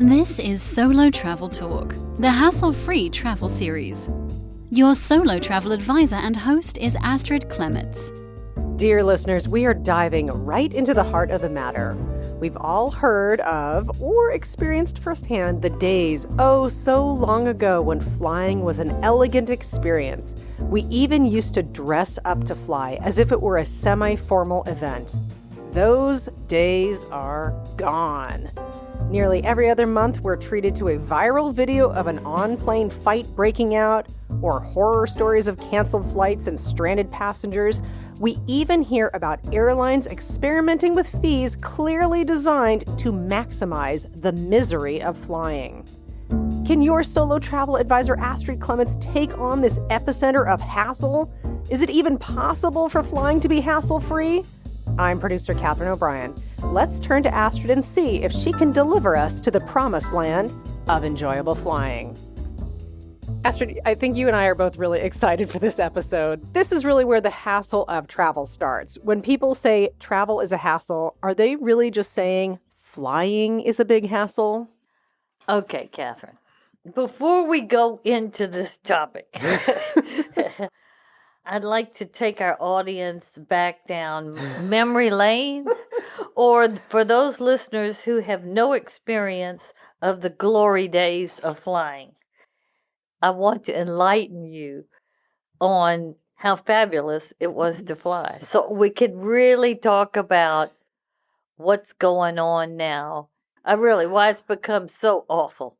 This is Solo Travel Talk, the hassle-free travel series. Your solo travel advisor and host is Astrid Clements. Dear listeners, we are diving right into the heart of the matter. We've all heard of or experienced firsthand the days, oh so long ago, when flying was an elegant experience. We even used to dress up to fly as if it were a semi-formal event. Those days are gone. Nearly every other month, we're treated to a viral video of an on-plane fight breaking out, or horror stories of canceled flights and stranded passengers. We even hear about airlines experimenting with fees clearly designed to maximize the misery of flying. Can your solo travel advisor Astrid Clements take on this epicenter of hassle? Is it even possible for flying to be hassle-free? I'm producer Catherine O'Brien. Let's turn to Astrid and see if she can deliver us to the promised land of enjoyable flying. Astrid, I think you and I are both really excited for this episode. This is really where the hassle of travel starts. When people say travel is a hassle, are they really just saying flying is a big hassle? Okay, Catherine. Before we go into this topic, I'd like to take our audience back down memory lane, or for those listeners who have no experience of the glory days of flying. I want to enlighten you on how fabulous it was to fly. So we could really talk about what's going on now. Why it's become so awful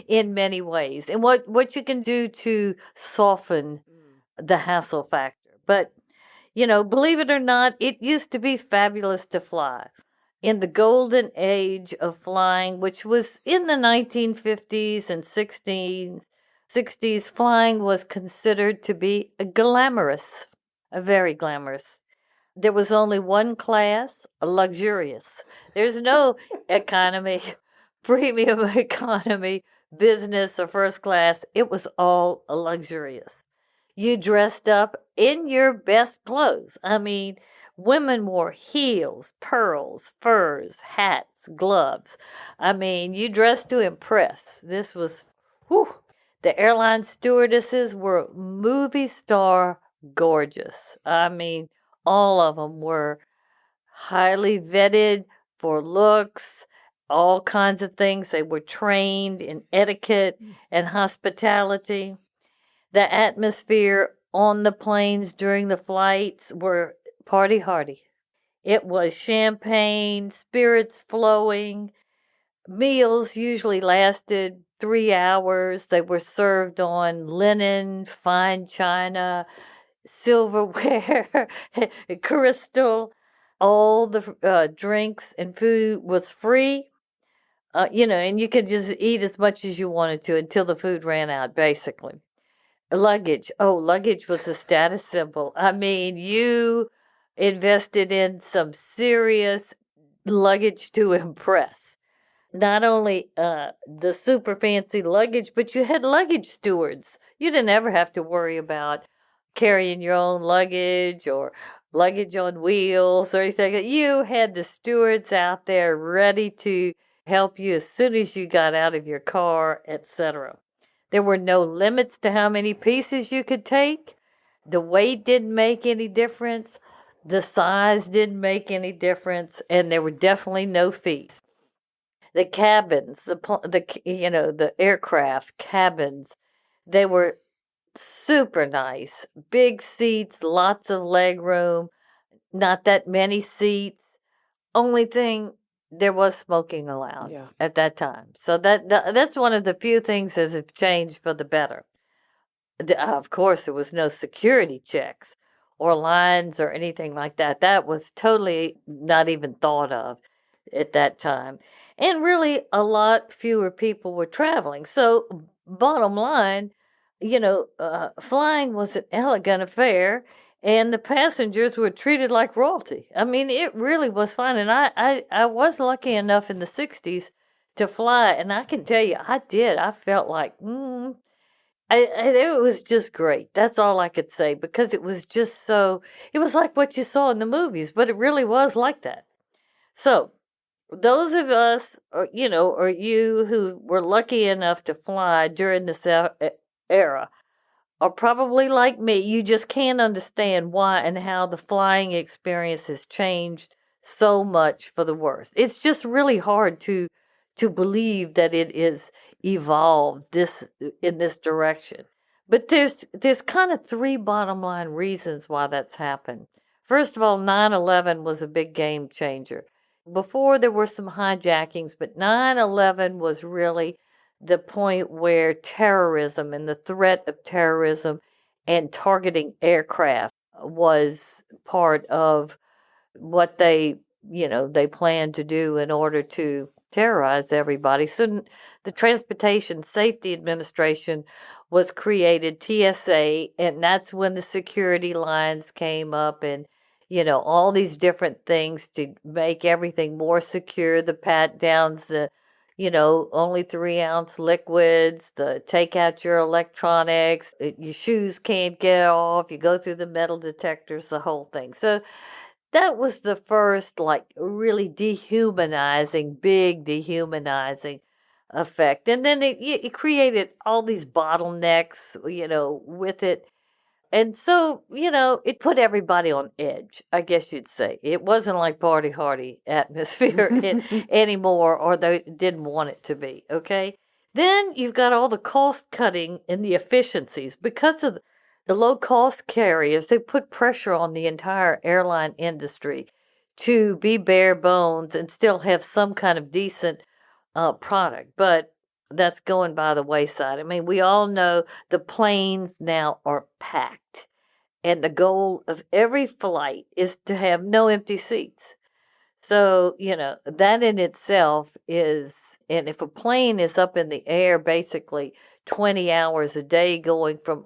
in many ways, and what you can do to soften the hassle factor. But, believe it or not, it used to be fabulous to fly. In the golden age of flying, which was in the 1950s and 60s, flying was considered to be glamorous, very glamorous. There was only one class, luxurious. There's no economy, premium economy, business, or first class. It was all luxurious. You dressed up in your best clothes. I mean, women wore heels, pearls, furs, hats, gloves. I mean, you dressed to impress. This was, whew. The airline stewardesses were movie star gorgeous. I mean, all of them were highly vetted for looks, all kinds of things. They were trained in etiquette and hospitality. The atmosphere on the planes during the flights were party hardy. It was champagne, spirits flowing. Meals usually lasted 3 hours. They were served on linen, fine china, silverware, crystal. All the drinks and food was free. And you could just eat as much as you wanted to until the food ran out, basically. Luggage. Oh, luggage was a status symbol. I mean, you invested in some serious luggage to impress. Not only the super fancy luggage, but you had luggage stewards. You didn't ever have to worry about carrying your own luggage or luggage on wheels or anything. You had the stewards out there ready to help you as soon as you got out of your car, etc. There were no limits to how many pieces you could take. The weight didn't make any difference. The size didn't make any difference, and there were definitely no fees. The cabins, the aircraft cabins, they were super nice. Big seats, lots of leg room, not that many seats. Only thing, there was smoking allowed at that time. So that's one of the few things that have changed for the better. Of course, there was no security checks or lines or anything like that. That was totally not even thought of at that time. And really, a lot fewer people were traveling. So, bottom line, flying was an elegant affair, and the passengers were treated like royalty. I mean, it really was fun. And I was lucky enough in the 60s to fly, and I can tell you, I did. I felt like, it was just great. That's all I could say, because it was just so, it was like what you saw in the movies, but it really was like that. So, those of us, or you who were lucky enough to fly during this era, are probably like me. You just can't understand why and how the flying experience has changed so much for the worse. It's just really hard to believe that it is evolved this in this direction. But there's kind of three bottom line reasons why that's happened. First of all, 9/11 was a big game changer. Before there were some hijackings, but 9/11 was really the point where terrorism and the threat of terrorism and targeting aircraft was part of what they planned to do in order to terrorize everybody. So the Transportation Safety Administration was created, TSA, and that's when the security lines came up and all these different things to make everything more secure, the pat downs, the only 3-ounce liquids, the take out your electronics, your shoes can't get off, you go through the metal detectors, the whole thing. So that was the first, like, really big dehumanizing effect. And then it created all these bottlenecks, with it. And so, it put everybody on edge, I guess you'd say. It wasn't like party hardy atmosphere anymore, or they didn't want it to be, okay? Then you've got all the cost cutting and the efficiencies. Because of the low cost carriers, they put pressure on the entire airline industry to be bare bones and still have some kind of decent product. But that's going by the wayside. I mean, we all know the planes now are packed, and the goal of every flight is to have no empty seats. So, that in itself is, and if a plane is up in the air basically 20 hours a day going from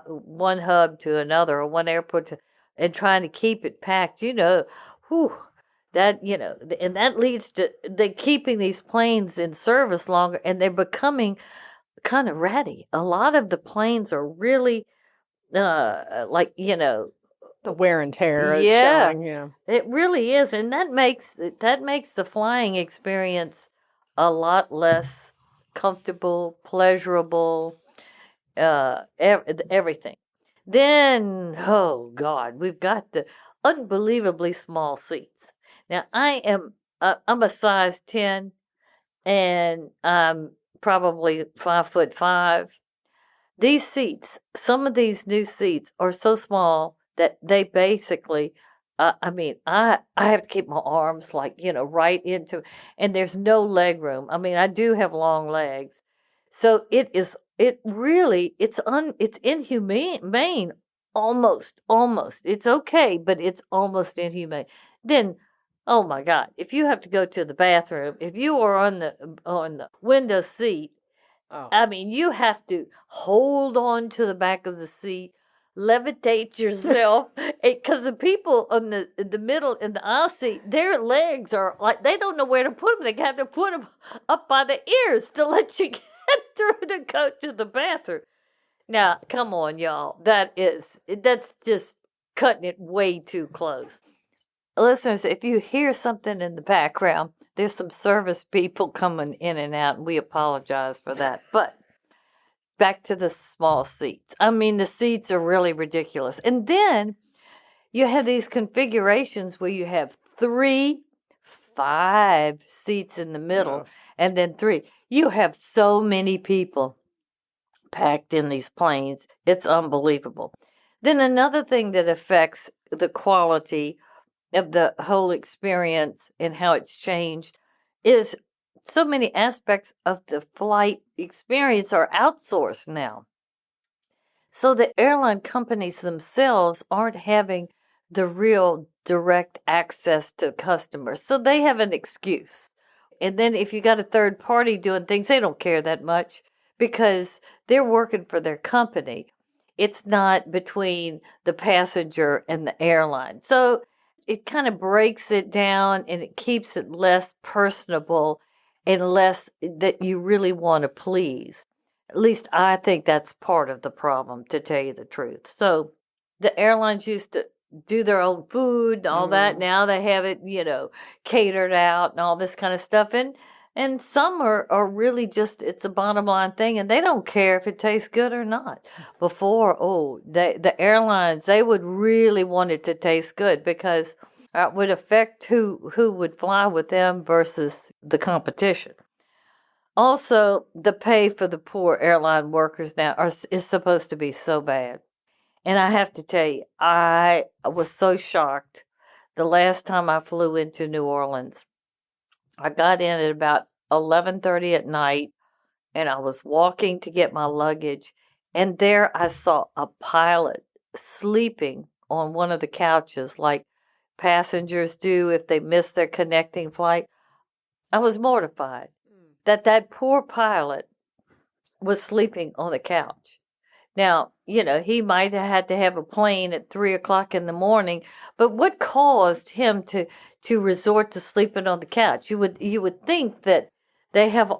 one hub to another or one airport and trying to keep it packed, whew, that and that leads to they keeping these planes in service longer, and they're becoming kind of ratty. A lot of the planes are really like The wear and tear is yeah, showing, yeah. it really is, and that makes the flying experience a lot less comfortable, pleasurable, everything. Then, oh God, we've got the unbelievably small seats. Now I'm a size 10, and I'm probably 5'5". These seats, some of these new seats are so small that they basically, I mean, I have to keep my arms like right into, and there's no leg room. I mean, I do have long legs, so it really it's inhumane, almost. It's okay, but it's almost inhumane. Then, oh my God, if you have to go to the bathroom, if you are on the window seat, Oh. I mean, you have to hold on to the back of the seat, levitate yourself, because the people on the middle in the aisle seat, their legs are like they don't know where to put them. They have to put them up by the ears to let you get through to go to the bathroom. Now, come on, y'all. That's just cutting it way too close. Listeners, if you hear something in the background, there's some service people coming in and out, and we apologize for that. But back to the small seats. I mean, the seats are really ridiculous. And then you have these configurations where you have 5 seats in the middle, and then 3. You have so many people packed in these planes. It's unbelievable. Then another thing that affects the quality of the whole experience and how it's changed is so many aspects of the flight experience are outsourced now. So the airline companies themselves aren't having the real direct access to customers. So they have an excuse. And then if you got a third party doing things, they don't care that much because they're working for their company. It's not between the passenger and the airline. So it kind of breaks it down and it keeps it less personable and less that you really want to please. At least I think that's part of the problem, to tell you the truth. So the airlines used to do their own food and all that. Now they have it, catered out and all this kind of stuff. And some are really just, it's a bottom line thing, and they don't care if it tastes good or not. Before, the airlines, they would really want it to taste good because it would affect who would fly with them versus the competition. Also, the pay for the poor airline workers now is supposed to be so bad. And I have to tell you, I was so shocked the last time I flew into New Orleans. I got in at about 11:30 at night, and I was walking to get my luggage, and there I saw a pilot sleeping on one of the couches like passengers do if they miss their connecting flight. I was mortified that poor pilot was sleeping on the couch. Now, he might have had to have a plane at 3:00 in the morning, but what caused him to resort to sleeping on the couch? You would think that they have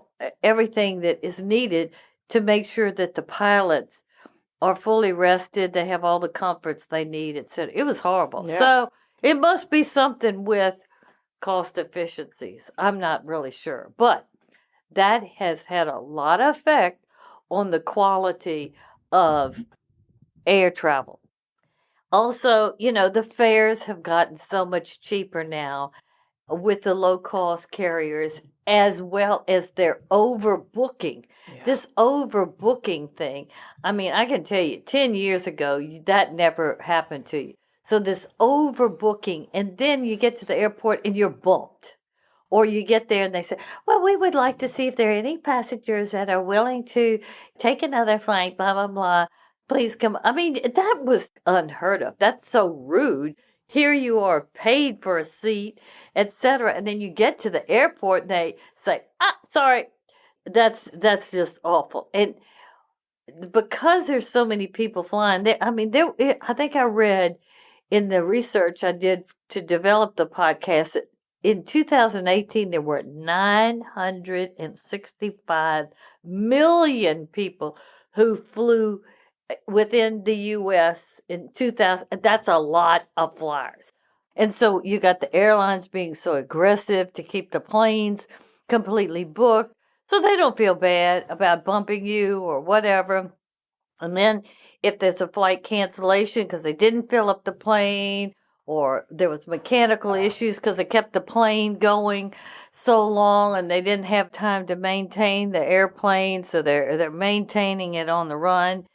everything that is needed to make sure that the pilots are fully rested, they have all the comforts they need, etc. It was horrible. Yeah. So it must be something with cost efficiencies. I'm not really sure, but that has had a lot of effect on the quality of air travel. Also, the fares have gotten so much cheaper now with the low-cost carriers, as well as their overbooking. Yeah. This overbooking thing, I mean, I can tell you, 10 years ago, that never happened to you. So this overbooking, and then you get to the airport and you're bumped. Or you get there and they say, well, we would like to see if there are any passengers that are willing to take another flight, blah, blah, blah. Please come. I mean, that was unheard of. That's so rude. Here you are paid for a seat, etc. And then you get to the airport and they say, sorry. That's just awful. And because there's so many people flying, I think I read in the research I did to develop the podcast that in 2018, there were 965 million people who flew within the U.S. in 2000. That's a lot of flyers. And so you got the airlines being so aggressive to keep the planes completely booked so they don't feel bad about bumping you or whatever. And then if there's a flight cancellation because they didn't fill up the plane, or there was mechanical issues because they kept the plane going so long and they didn't have time to maintain the airplane, so they're maintaining it on the run.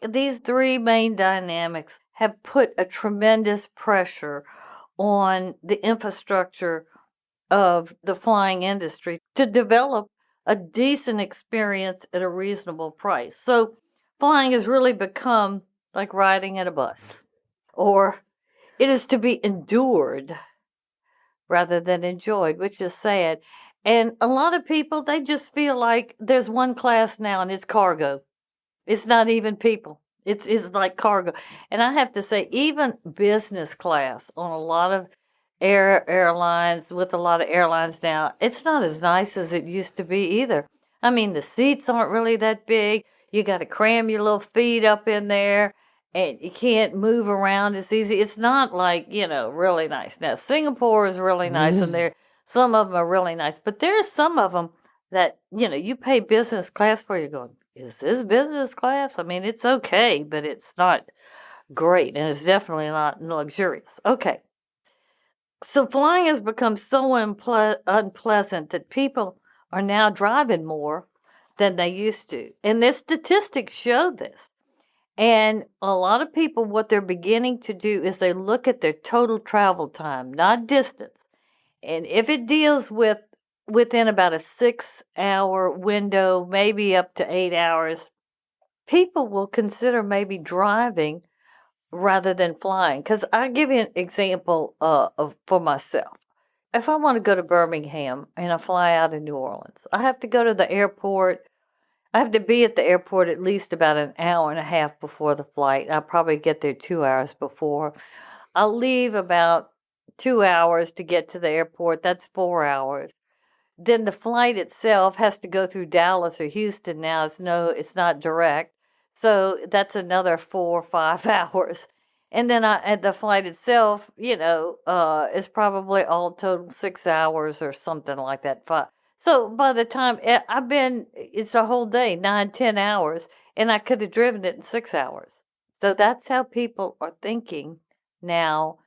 These three main dynamics have put a tremendous pressure on the infrastructure of the flying industry to develop a decent experience at a reasonable price. So flying has really become like riding in a bus, or it is to be endured rather than enjoyed, which is sad. And a lot of people, they just feel like there's one class now and it's cargo. It's not even people. It's like cargo. And I have to say, even business class on a lot of airlines, with a lot of airlines now, it's not as nice as it used to be either. I mean, the seats aren't really that big. You got to cram your little feet up in there. And you can't move around as easy. It's not like, really nice. Now, Singapore is really nice, and some of them are really nice. But there's some of them that, you pay business class for. You're going, is this business class? I mean, it's okay, but it's not great, and it's definitely not luxurious. Okay. So flying has become so unpleasant that people are now driving more than they used to. And the statistics show this. And a lot of people, what they're beginning to do is they look at their total travel time, not distance. And if it deals with within about a 6-hour window, maybe up to 8 hours, people will consider maybe driving rather than flying. Because I'll give you an example for myself. If I want to go to Birmingham and I fly out of New Orleans, I have to go to the airport. I have to be at the airport at least about an hour and a half before the flight. I'll probably get there 2 hours before. I'll leave about 2 hours to get to the airport. That's 4 hours. Then the flight itself has to go through Dallas or Houston now. It's not direct. So that's another 4 or 5 hours. And then at the flight itself, is probably all total 6 hours or something like that. So by the time it's a whole day, 9, 10 hours, and I could have driven it in 6 hours. So that's how people are thinking now,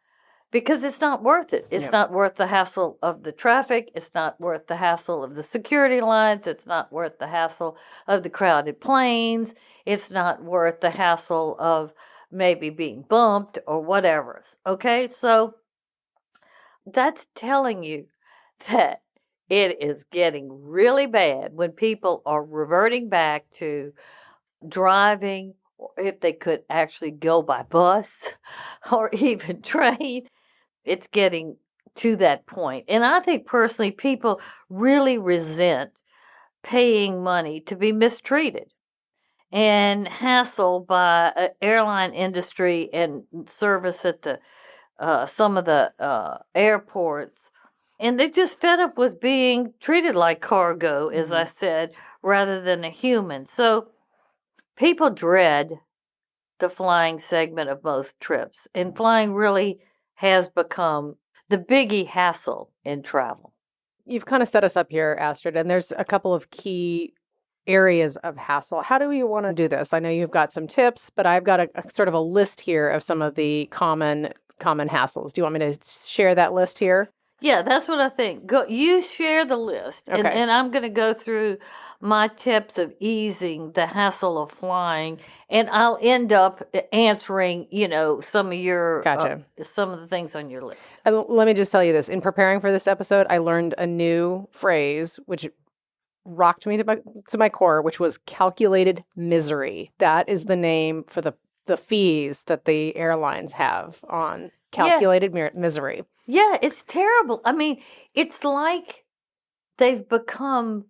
because it's not worth it. It's not worth the hassle of the traffic. It's not worth the hassle of the security lines. It's not worth the hassle of the crowded planes. It's not worth the hassle of maybe being bumped or whatever. Okay, so that's telling you that it is getting really bad when people are reverting back to driving, or if they could actually go by bus or even train. It's getting to that point. And I think personally, people really resent paying money to be mistreated and hassled by an airline industry and service at the some of the airports. And they're just fed up with being treated like cargo, as I said, rather than a human. So people dread the flying segment of most trips. And flying really has become the biggie hassle in travel. You've kind of set us up here, Astrid, and there's a couple of key areas of hassle. How do we want to do this? I know you've got some tips, but I've got a sort of a list here of some of the common hassles. Do you want me to share that list here? Yeah, that's what I think. You share the list, okay. and I'm going to go through my tips of easing the hassle of flying, and I'll end up answering, some of your some of the things on your list. Let me just tell you this: in preparing for this episode, I learned a new phrase which rocked me to my core, which was calculated misery. That is the name for the fees that the airlines have on calculated misery. Yeah, it's terrible. I mean, it's like they've become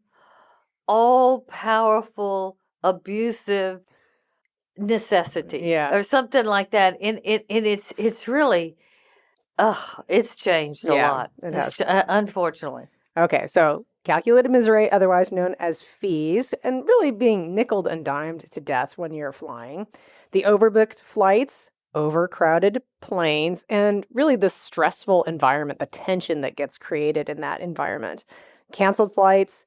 all-powerful, abusive necessity, or something like that. And it's really, it's changed a lot. It has. Unfortunately. Okay, so calculated misery, otherwise known as fees, and really being nickeled and dimed to death when you're flying. The overbooked flights, overcrowded planes, and really the stressful environment, the tension that gets created in that environment. Canceled flights,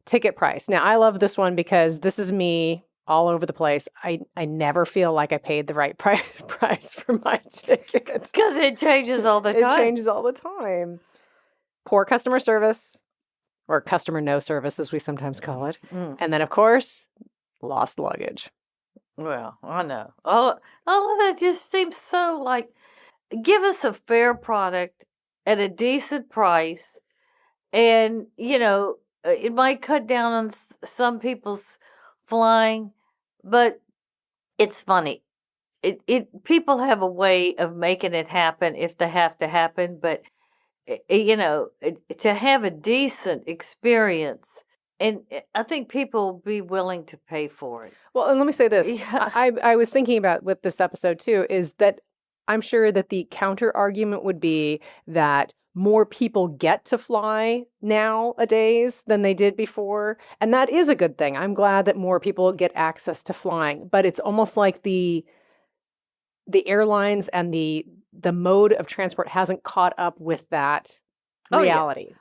ticket price. Now, I love this one because this is me all over the place. I never feel like I paid the right price for my ticket. Because it changes all the time. It changes all the time. Poor customer service, or customer no service, as we sometimes call it. And then, of course, lost luggage. Well, I know. All of that just seems so like, give us a fair product at a decent price, and, it might cut down on some people's flying, but it's funny. People have a way of making it happen if they have to happen, but, to have a decent experience, and I think people will be willing to pay for it. Well, and let me say this. Yeah. I was thinking about with this episode too, is that I'm sure that the counter argument would be that more people get to fly nowadays than they did before. And that is a good thing. I'm glad that more people get access to flying, but it's almost like the airlines and the mode of transport hasn't caught up with that reality.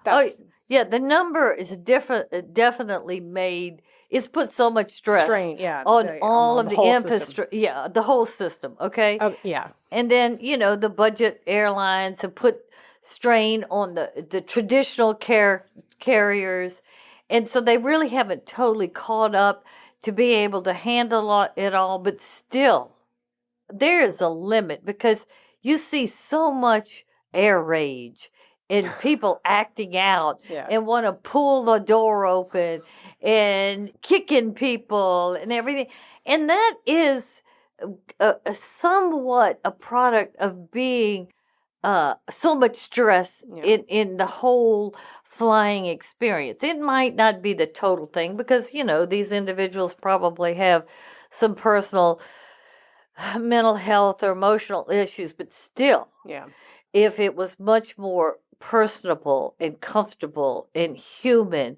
Yeah, the number is definitely made. It's put so much strain on all of the infrastructure. Yeah, the whole system. Okay. Oh, yeah. And then the budget airlines have put strain on the traditional carriers, and so they really haven't totally caught up to be able to handle it all. But still, there is a limit, because you see so much air rage and people acting out and want to pull the door open and kicking people and everything. And that is somewhat a product of being so much stress in the whole flying experience. It might not be the total thing, because, these individuals probably have some personal mental health or emotional issues, but still, if it was much more personable and comfortable and human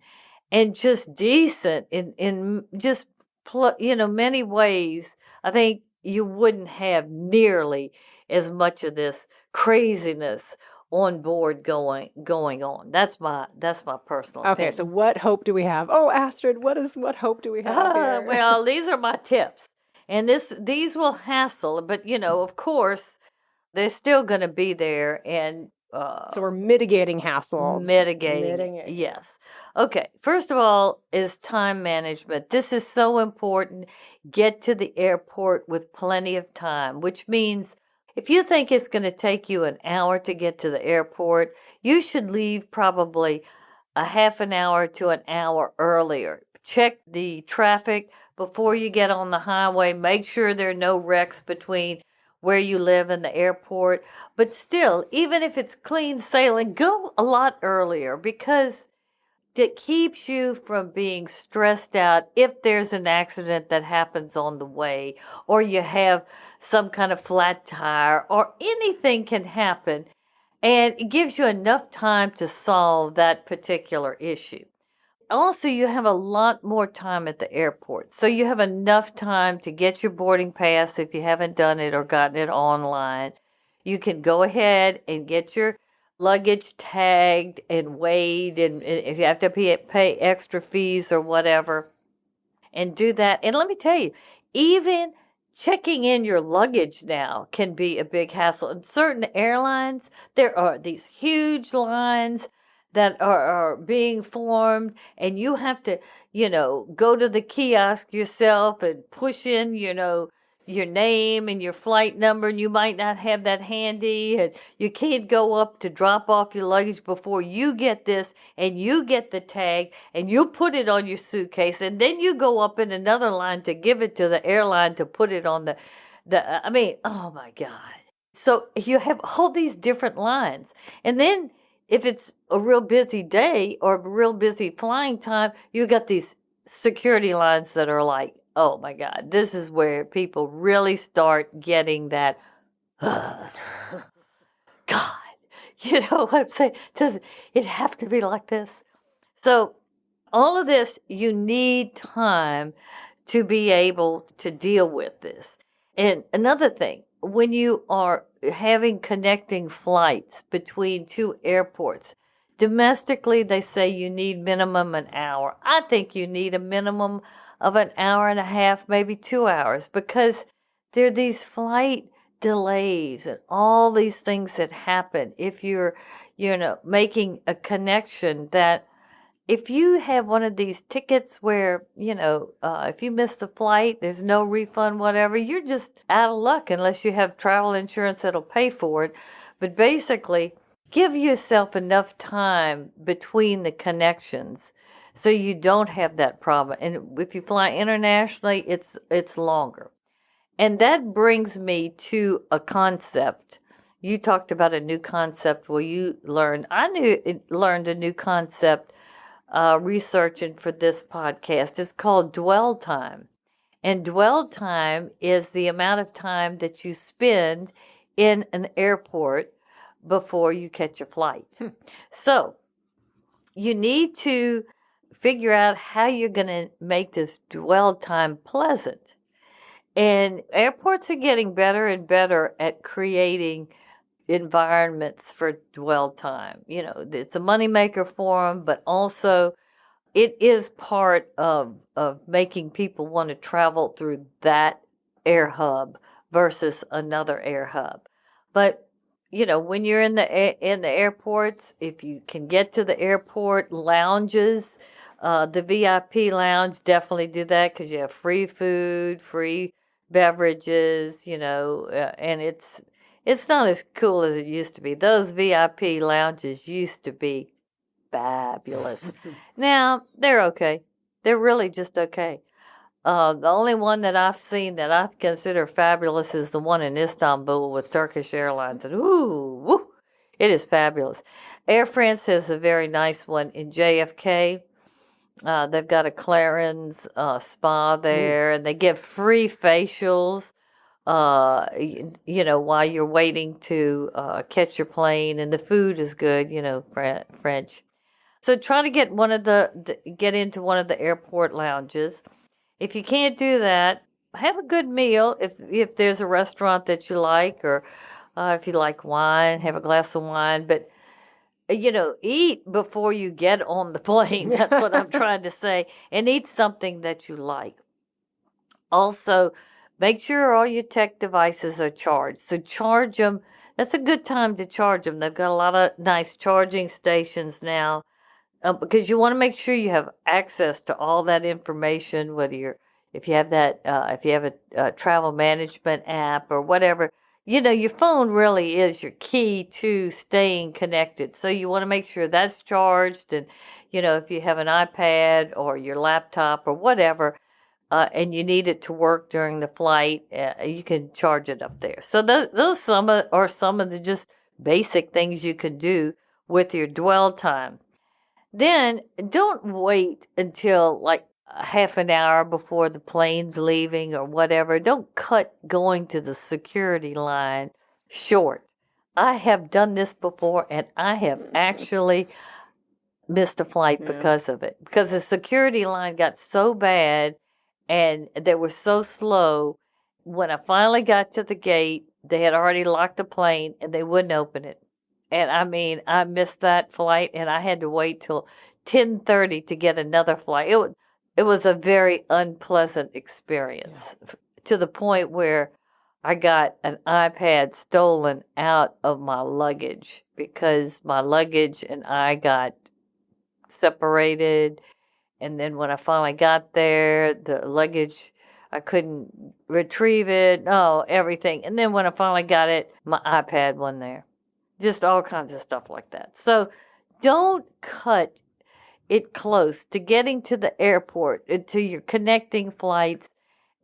and just decent in just many ways, I think you wouldn't have nearly as much of this craziness on board going on. That's my personal Okay, opinion. so what hope do we have? Oh, Astrid, what hope do we have here? Well, these are my tips. And these will hassle, but of course, they're still going to be there, and so we're mitigating hassle. Mitigating. Yes. Okay. First of all is time management. This is so important. Get to the airport with plenty of time, which means if you think it's going to take you an hour to get to the airport, you should leave probably a half an hour to an hour earlier. Check the traffic before you get on the highway. Make sure there are no wrecks between where you live and the airport. But still, even if it's clean sailing, go a lot earlier, because it keeps you from being stressed out if there's an accident that happens on the way, or you have some kind of flat tire, or anything can happen, and it gives you enough time to solve that particular issue. Also, you have a lot more time at the airport. So you have enough time to get your boarding pass if you haven't done it or gotten it online. You can go ahead and get your luggage tagged and weighed, and if you have to pay extra fees or whatever, and do that. And let me tell you, even checking in your luggage now can be a big hassle. In certain airlines, there are these huge lines that are being formed, and you have to, go to the kiosk yourself and push in, your name and your flight number, and you might not have that handy, and you can't go up to drop off your luggage before you get this, and you get the tag, and you put it on your suitcase, and then you go up in another line to give it to the airline to put it on oh my God. So you have all these different lines, and then if it's a real busy day or a real busy flying time, you got these security lines that are like, oh my God, this is where people really start getting that, God, you know what I'm saying? Does it have to be like this? So all of this, you need time to be able to deal with this. And another thing, when you are having connecting flights between two airports, domestically they say you need minimum an hour. I think you need a minimum of an hour and a half, maybe 2 hours, because there are these flight delays and all these things that happen if you're, making a connection that if you have one of these tickets where, if you miss the flight, there's no refund, whatever, you're just out of luck unless you have travel insurance that'll pay for it. But basically, give yourself enough time between the connections so you don't have that problem. And if you fly internationally, it's longer. And that brings me to a concept. You talked about a new concept. Well, I learned a new concept researching for this podcast. It's called dwell time. And dwell time is the amount of time that you spend in an airport before you catch a flight. So you need to figure out how you're going to make this dwell time pleasant. And airports are getting better and better at creating environments for dwell time. It's a moneymaker for them, but also it is part of making people want to travel through that air hub versus another air hub. But when you're in the airports, if you can get to the airport lounges, the VIP lounge, definitely do that, because you have free food, free beverages, and it's not as cool as it used to be. Those VIP lounges used to be fabulous. Now, they're okay. They're really just okay. The only one that I've seen that I consider fabulous is the one in Istanbul with Turkish Airlines. And woo, it is fabulous. Air France has a very nice one in JFK. They've got a Clarins spa there, and they give free facials. While you're waiting to catch your plane, and the food is good, French. So try to get get into one of the airport lounges. If you can't do that, have a good meal if there's a restaurant that you like, or If you like wine, have a glass of wine. But, eat before you get on the plane. That's what I'm trying to say. And eat something that you like. Also, make sure all your tech devices are charged. So charge them. That's a good time to charge them. They've got a lot of nice charging stations now, because you want to make sure you have access to all that information, if you have a travel management app or whatever. Your phone really is your key to staying connected. So you want to make sure that's charged, and if you have an iPad or your laptop or whatever, and you need it to work during the flight, you can charge it up there. So those are some of the just basic things you can do with your dwell time. Then don't wait until like a half an hour before the plane's leaving or whatever. Don't cut going to the security line short. I have done this before, and I have actually missed a flight because of it. Because the security line got so bad and they were so slow. When I finally got to the gate, they had already locked the plane and they wouldn't open it. And I mean, I missed that flight, and I had to wait till 10:30 to get another flight. It was a very unpleasant experience, to the point where I got an iPad stolen out of my luggage because my luggage and I got separated. And then when I finally got there, the luggage, I couldn't retrieve it. Oh, everything. And then when I finally got it, my iPad wasn't there. Just all kinds of stuff like that. So don't cut it close to getting to the airport, to your connecting flights,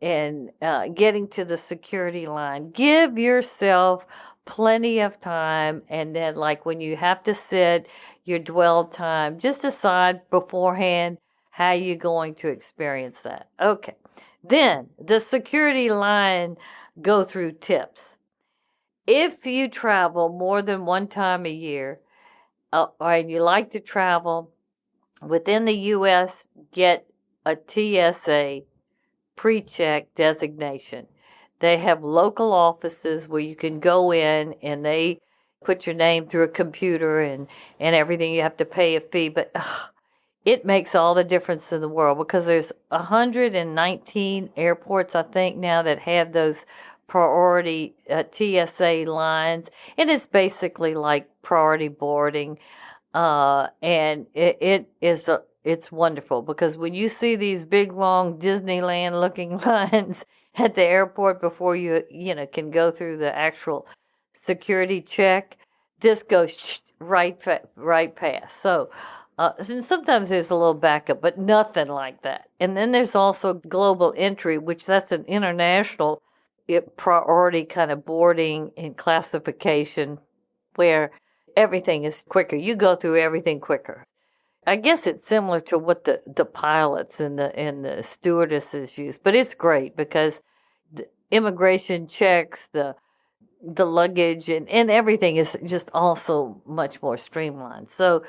and getting to the security line. Give yourself plenty of time, and then like when you have to sit, your dwell time, just decide beforehand how you're going to experience that. Okay. Then the security line go through tips. If you travel more than one time a year, and you like to travel within the U.S., get a TSA pre-check designation. They have local offices where you can go in and they put your name through a computer and everything. You have to pay a fee, but it makes all the difference in the world, because there's 119 airports, I think, now that have those priority TSA lines, and it's basically like priority boarding, and it's wonderful, because when you see these big long Disneyland looking lines at the airport before you can go through the actual security check, this goes right past. So. And sometimes there's a little backup, but nothing like that. And then there's also global entry, which that's an international priority kind of boarding and classification, where everything is quicker. You go through everything quicker. I guess it's similar to what the pilots and the stewardesses use, but it's great because the immigration checks, the luggage and everything is just also much more streamlined. So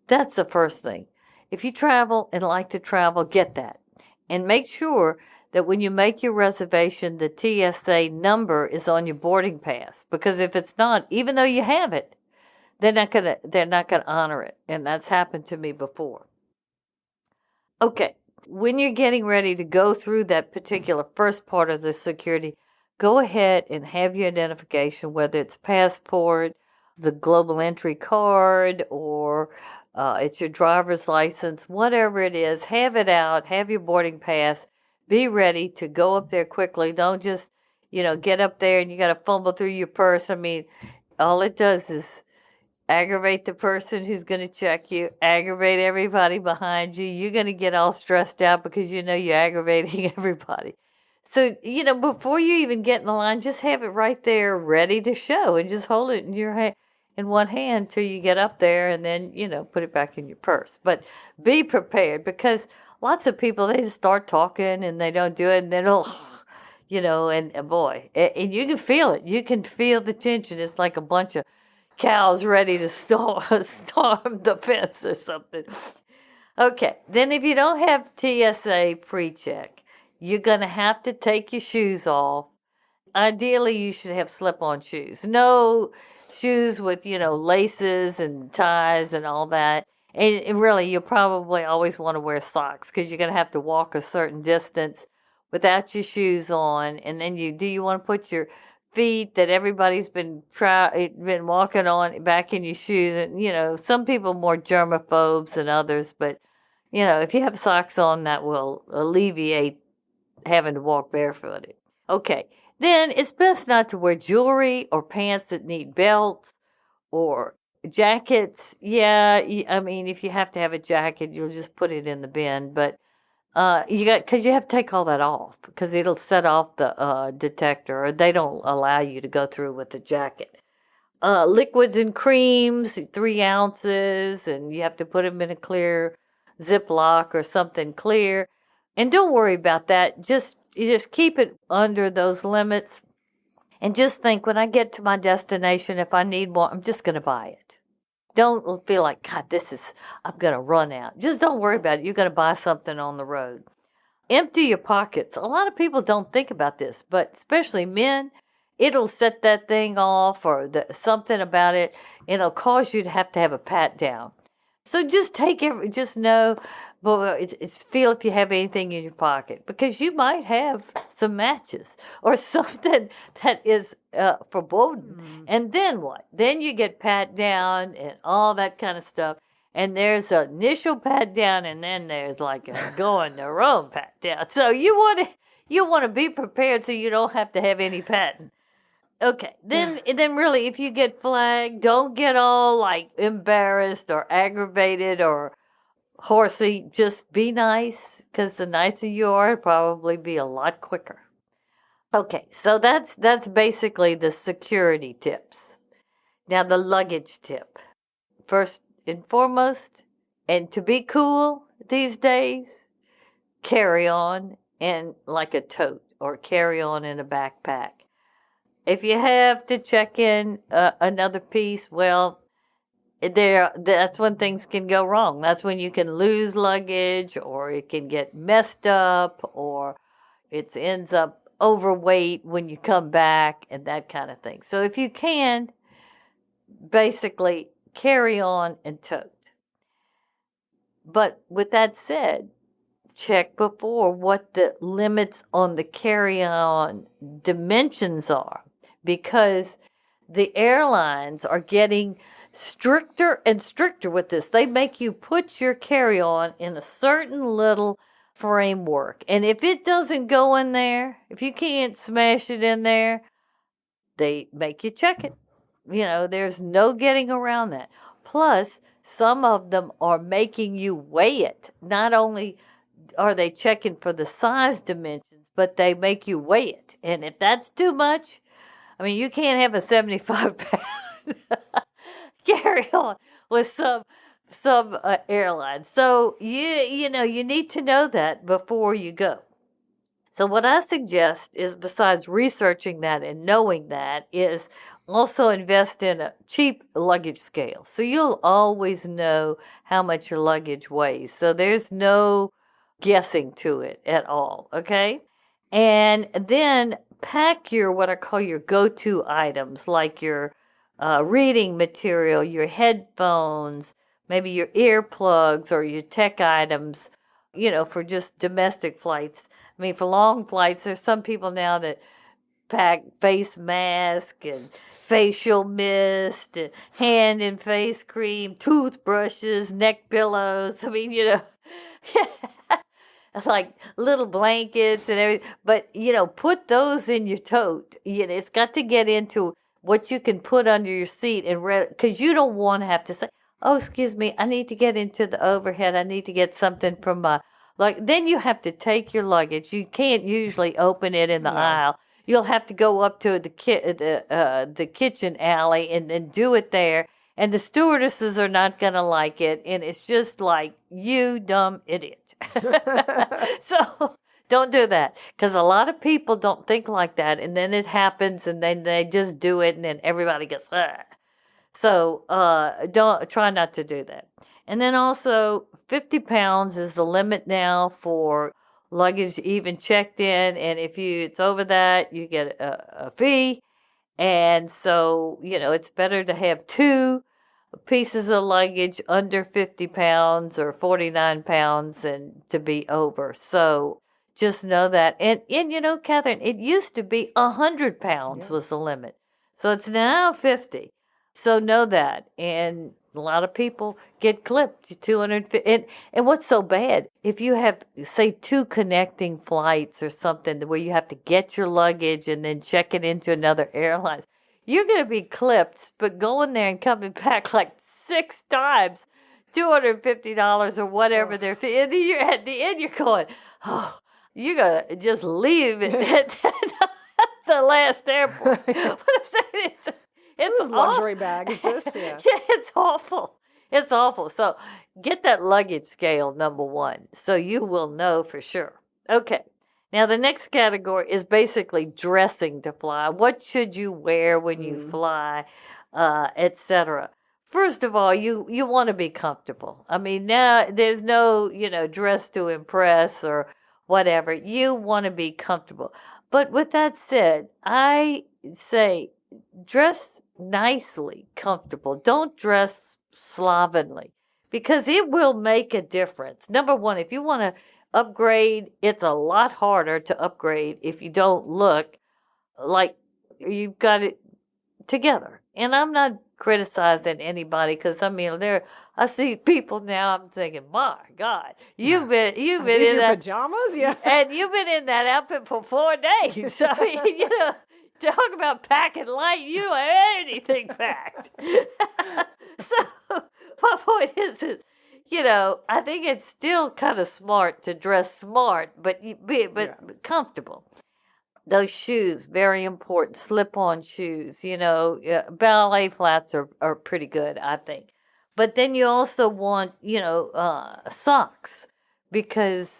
that's the first thing. If you travel and like to travel, get that. And make sure that when you make your reservation, the TSA number is on your boarding pass. Because if it's not, even though you have it, they're not gonna honor it. And that's happened to me before. Okay, when you're getting ready to go through that particular first part of the security, go ahead and have your identification, whether it's passport, the global entry card, or it's your driver's license, whatever it is, have it out, have your boarding pass, be ready to go up there quickly. Don't just, get up there and you got to fumble through your purse. I mean, all it does is aggravate the person who's going to check you, aggravate everybody behind you. You're going to get all stressed out because you're aggravating everybody. So, before you even get in the line, just have it right there ready to show and just hold it in your hand. In one hand till you get up there, and then put it back in your purse. But be prepared, because lots of people, they just start talking and they don't do it, and then and boy, and you can feel it. You can feel the tension. It's like a bunch of cows ready to storm the fence or something. Okay, then if you don't have TSA pre-check, you're gonna have to take your shoes off Ideally, you should have slip-on shoes. No shoes with, laces and ties and all that. And really, you probably always want to wear socks because you're going to have to walk a certain distance without your shoes on. And then you want to put your feet that everybody's been walking on back in your shoes. And, some people are more germaphobes than others, but, if you have socks on, that will alleviate having to walk barefooted. Okay. Then it's best not to wear jewelry or pants that need belts or jackets. Yeah, I mean, if you have to have a jacket, you'll just put it in the bin. But because you have to take all that off because it'll set off the detector, or they don't allow you to go through with the jacket. Liquids and creams, 3 ounces, and you have to put them in a clear Ziploc or something clear. And don't worry about that. You just keep it under those limits, and just think, when I get to my destination, if I need more, I'm just going to buy it. Don't feel like, God, I'm going to run out. Just don't worry about it. You're going to buy something on the road. Empty your pockets. A lot of people don't think about this, but especially men, it'll set that thing off, or something about it. It'll cause you to have a pat down. So just just know, but it's feel if you have anything in your pocket, because you might have some matches or something that is foreboding. And then what? Then you get pat down and all that kind of stuff. And there's an initial pat down, and then there's like a going to Rome pat down. So you want to be prepared so you don't have to have any patting. Okay, then really, if you get flagged, don't get all like embarrassed or aggravated or horsey. Just be nice, because the nicer you are, it'll probably be a lot quicker. Okay, so that's basically the security tips. Now the luggage tip. First and foremost, and to be cool these days, carry on in like a tote or carry on in a backpack. If you have to check in another piece, well, that's when things can go wrong. That's when you can lose luggage, or it can get messed up, or it ends up overweight when you come back, and that kind of thing. So if you can, basically carry on and tote. But with that said, check before what the limits on the carry-on dimensions are, because the airlines are getting stricter and stricter with this. They make you put your carry-on in a certain little framework. And if it doesn't go in there, if you can't smash it in there, they make you check it. There's no getting around that. Plus, some of them are making you weigh it. Not only are they checking for the size dimensions, but they make you weigh it. And if that's too much, I mean, you can't have a 75-pound carry-on with some airlines. So you need to know that before you go. So what I suggest is, besides researching that and knowing that, is also invest in a cheap luggage scale. So you'll always know how much your luggage weighs. So there's no guessing to it at all, okay? And then pack what I call your go-to items, like your reading material, your headphones, maybe your earplugs or your tech items, for just domestic flights. I mean, for long flights, there's some people now that pack face mask and facial mist and hand and face cream, toothbrushes, neck pillows. I mean, like little blankets and everything. But, put those in your tote. It's got to get into what you can put under your seat, and because you don't want to have to say, oh, excuse me, I need to get into the overhead. I need to get something from my, then you have to take your luggage. You can't usually open it in the aisle. You'll have to go up to the kitchen alley and do it there. And the stewardesses are not going to like it. And it's just like, you dumb idiot. So don't do that, because a lot of people don't think like that, and then it happens, and then they just do it, and then everybody gets So try not to do that. And then also 50 pounds is the limit now for luggage even checked in, and if it's over that, you get a fee. And so, it's better to have 2 pieces of luggage under 50 pounds or 49 pounds and to be over. So just know that. And Catherine, it used to be 100 pounds was the limit. So it's now 50. So know that. And a lot of people get clipped 250. And what's so bad, if you have, say, 2 connecting flights or something where you have to get your luggage and then check it into another airline, you're going to be clipped, but going there and coming back like 6 times, $250 or whatever their fee. And at the end, you're going, you're going to just leave it at the last airport. What I'm saying is, it's whose luxury bag is this? Yeah. It's awful. It's awful. So get that luggage scale, number 1, so you will know for sure. Okay. Now, the next category is basically dressing to fly. What should you wear when you fly, etc. First of all, you want to be comfortable. I mean, now there's no, dress to impress or whatever. You want to be comfortable. But with that said, I say dress nicely, comfortable. Don't dress slovenly, because it will make a difference. Number 1, if you want to upgrade, it's a lot harder to upgrade if you don't look like you've got it together. And I'm not criticizing anybody, because I see people now, I'm thinking, my God, you've been in your that pajamas, yeah, and you've been in that outfit for 4 days. I mean, talk about packing light, you don't have anything packed. So my point is, I think it's still kind of smart to dress smart, but comfortable. Those shoes, very important. Slip-on shoes, ballet flats are pretty good, I think. But then you also want, socks, because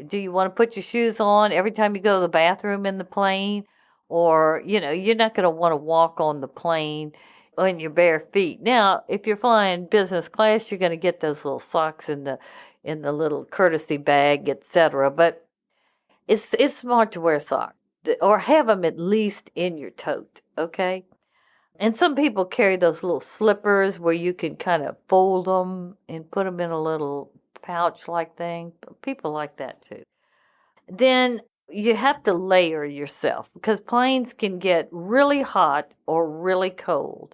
do you want to put your shoes on every time you go to the bathroom in the plane? Or, you're not going to want to walk on the plane on your bare feet. Now, if you're flying business class, you're going to get those little socks in the little courtesy bag, etc. But it's smart to wear socks, or have them at least in your tote, okay? And some people carry those little slippers where you can kind of fold them and put them in a little pouch-like thing. People like that too. Then you have to layer yourself, because planes can get really hot or really cold.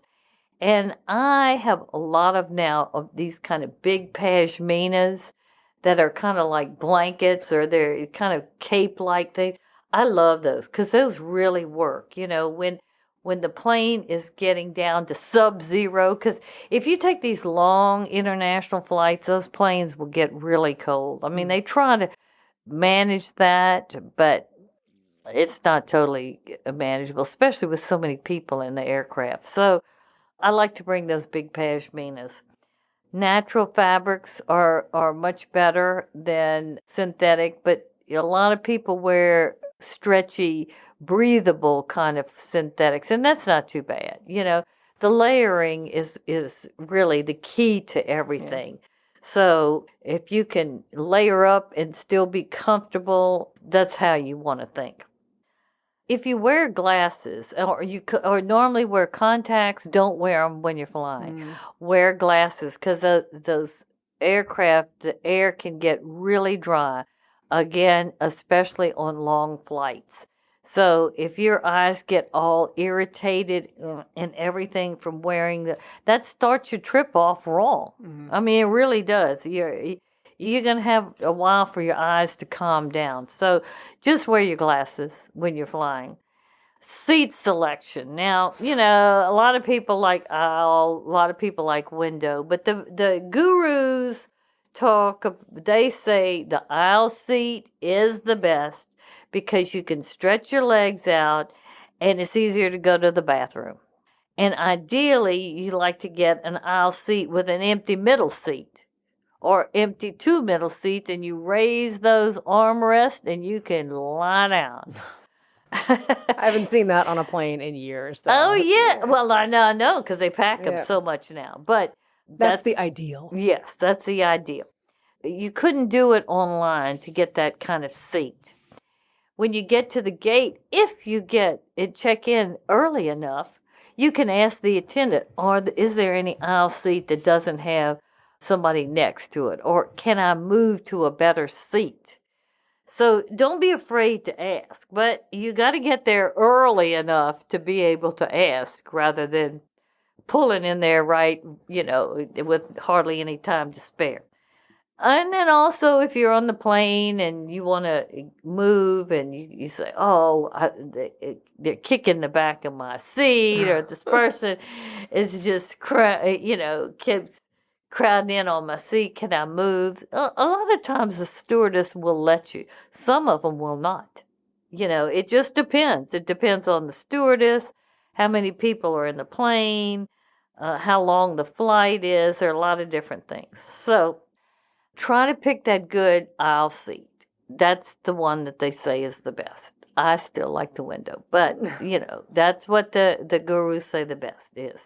And I have a lot of these kind of big pashminas that are kind of like blankets, or they're kind of cape-like things. I love those, because those really work, when the plane is getting down to sub-zero. Because if you take these long international flights, those planes will get really cold. I mean, they try to manage that, but it's not totally manageable, especially with so many people in the aircraft. So I like to bring those big pashminas. Natural fabrics are much better than synthetic, but a lot of people wear stretchy, breathable kind of synthetics, and that's not too bad. The layering is really the key to everything. Yeah. So if you can layer up and still be comfortable, that's how you want to think. If you wear glasses, or normally wear contacts, don't wear them when you're flying. Wear glasses, because those aircraft, the air can get really dry. Again, especially on long flights. So if your eyes get all irritated and everything from wearing that starts your trip off wrong. I mean, it really does. You're going to have a while for your eyes to calm down. So just wear your glasses when you're flying. Seat selection. Now, a lot of people like aisle, a lot of people like window, but the gurus they say the aisle seat is the best, because you can stretch your legs out and it's easier to go to the bathroom. And ideally, you like to get an aisle seat with an empty middle seat, or empty 2 middle seats, and you raise those armrests and you can lie down. I haven't seen that on a plane in years, though. Oh, yeah. Well, I know, because they pack them so much now. But that's the ideal. Yes, that's the ideal. you couldn't do it online to get that kind of seat. When you get to the gate, if you check in early enough, you can ask the attendant, is there any aisle seat that doesn't have somebody next to it? Or can I move to a better seat? So don't be afraid to ask, but you got to get there early enough to be able to ask rather than pulling in there with hardly any time to spare. And then also, if you're on the plane and you want to move and you say, they're kicking the back of my seat, or this person is just, keeps crowding in on my seat, can I move? A lot of times the stewardess will let you. Some of them will not. It just depends. It depends on the stewardess, how many people are in the plane, how long the flight is. There are a lot of different things. So try to pick that good aisle seat. That's the one that they say is the best. I still like the window, but that's what the gurus say the best is.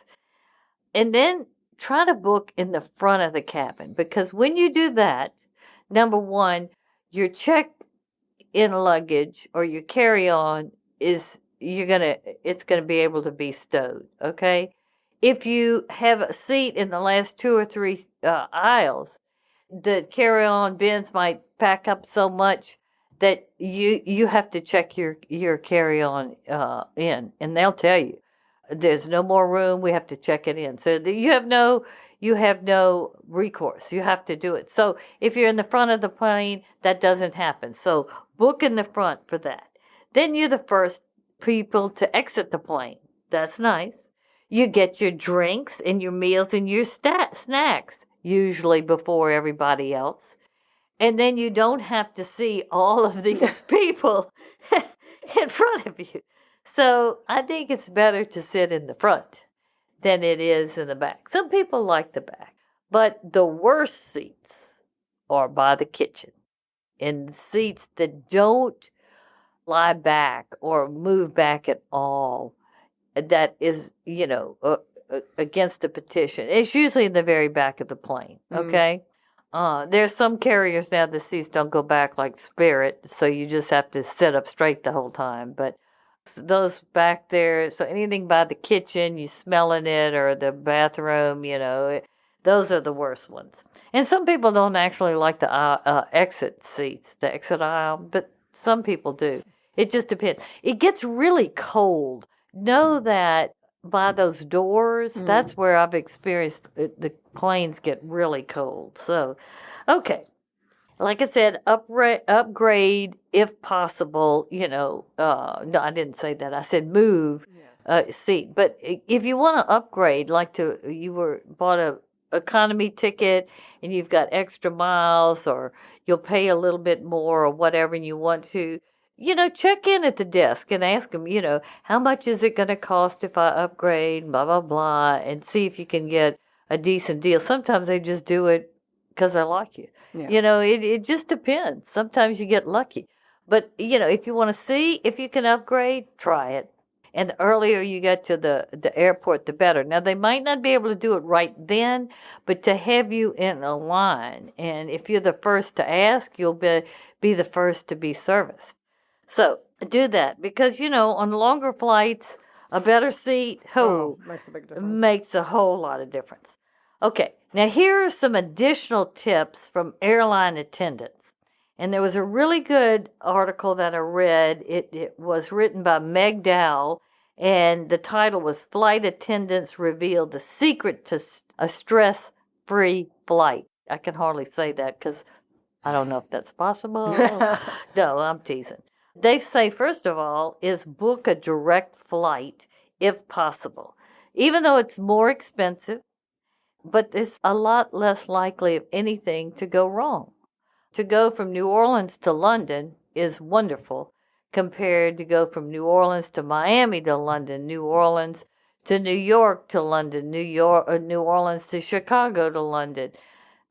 And then try to book in the front of the cabin, because when you do that, number one, your check-in luggage or your carry-on it's gonna be able to be stowed. Okay, if you have a seat in the last 2 or 3 aisles, the carry-on bins might pack up so much that you have to check your carry-on in, and they'll tell you there's no more room. We have to check it in. So you have no recourse. You have to do it. So if you're in the front of the plane, that doesn't happen. So book in the front for that. Then you're the first people to exit the plane. That's nice. You get your drinks and your meals and your snacks, usually before everybody else. And then you don't have to see all of these people in front of you. So I think it's better to sit in the front than it is in the back. Some people like the back, but the worst seats are by the kitchen, and seats that don't lie back or move back at all. That is, against the petition. It's usually in the very back of the plane, okay? There's some carriers now, the seats don't go back like Spirit, so you just have to sit up straight the whole time. But those back there, so anything by the kitchen, you smelling it, or the bathroom, those are the worst ones. And some people don't actually like the exit seats, the exit aisle, but some people do. It just depends. It gets really cold. Know that by those doors, that's where I've experienced the planes get really cold. So, okay. Like I said, upgrade if possible. No, I didn't say that. I said move seat. But if you want to upgrade, bought a economy ticket and you've got extra miles, or you'll pay a little bit more or whatever, and you want to, check in at the desk and ask them, how much is it going to cost if I upgrade, blah, blah, blah, and see if you can get a decent deal. Sometimes they just do it because they like you. Yeah. It just depends. Sometimes you get lucky. But, if you want to see if you can upgrade, try it. And the earlier you get to the airport, the better. Now, they might not be able to do it right then, but to have you in a line, and if you're the first to ask, you'll be the first to be serviced. So do that, because, on longer flights, a better seat makes a big difference. Makes a whole lot of difference. Okay, now here are some additional tips from airline attendants. And there was a really good article that I read. It was written by Meg Dowell, and the title was Flight Attendants Reveal the Secret to a Stress-Free Flight. I can hardly say that because I don't know if that's possible. No, I'm teasing. They say, first of all, is book a direct flight if possible. Even though it's more expensive, but it's a lot less likely of anything to go wrong. To go from New Orleans to London is wonderful compared to go from New Orleans to Miami to London, New Orleans to New York to London, New Orleans to Chicago to London.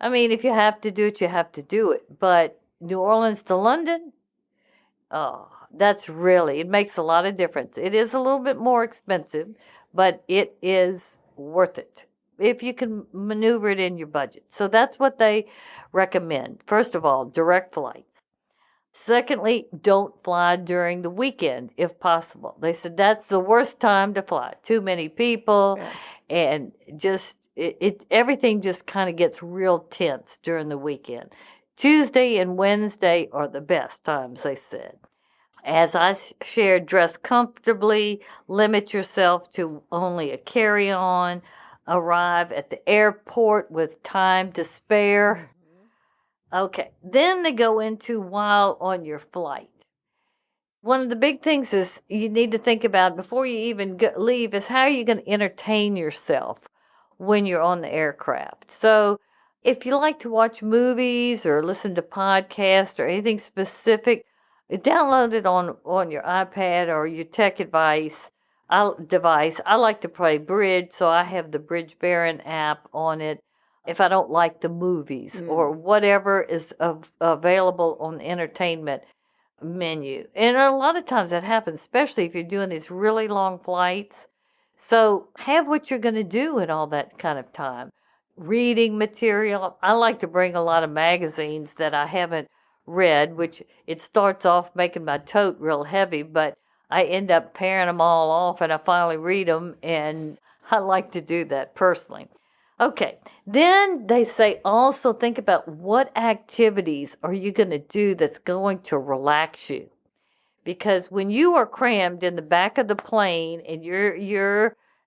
I mean, if you have to do it, you have to do it. But New Orleans to London, it makes a lot of difference. It is a little bit more expensive, but it is worth it. if you can maneuver it in your budget. So that's what they recommend. First of all, direct flights. Secondly, don't fly during the weekend if possible. They said that's the worst time to fly. Too many people, and just everything just kind of gets real tense during the weekend. Tuesday and Wednesday are the best times, they said. As I shared, dress comfortably, limit yourself to only a carry-on, arrive at the airport with time to spare. Okay, then they go into while on your flight. One of the big things is you need to think about before you even leave is how are you going to entertain yourself when you're on the aircraft. So if you like to watch movies or listen to podcasts or anything specific, download it on your iPad or your tech device. I like to play bridge, so I have the Bridge Baron app on it. If I don't like the movies or whatever is available on the entertainment menu. And a lot of times that happens, especially if you're doing these really long flights. So have what you're going to do in all that kind of time. Reading material. I like to bring a lot of magazines that I haven't read, which it starts off making my tote real heavy, but I end up pairing them all off and I finally read them, and I like to do that personally. Okay, then they say also think about what activities are you going to do that's going to relax you. Because when you are crammed in the back of the plane and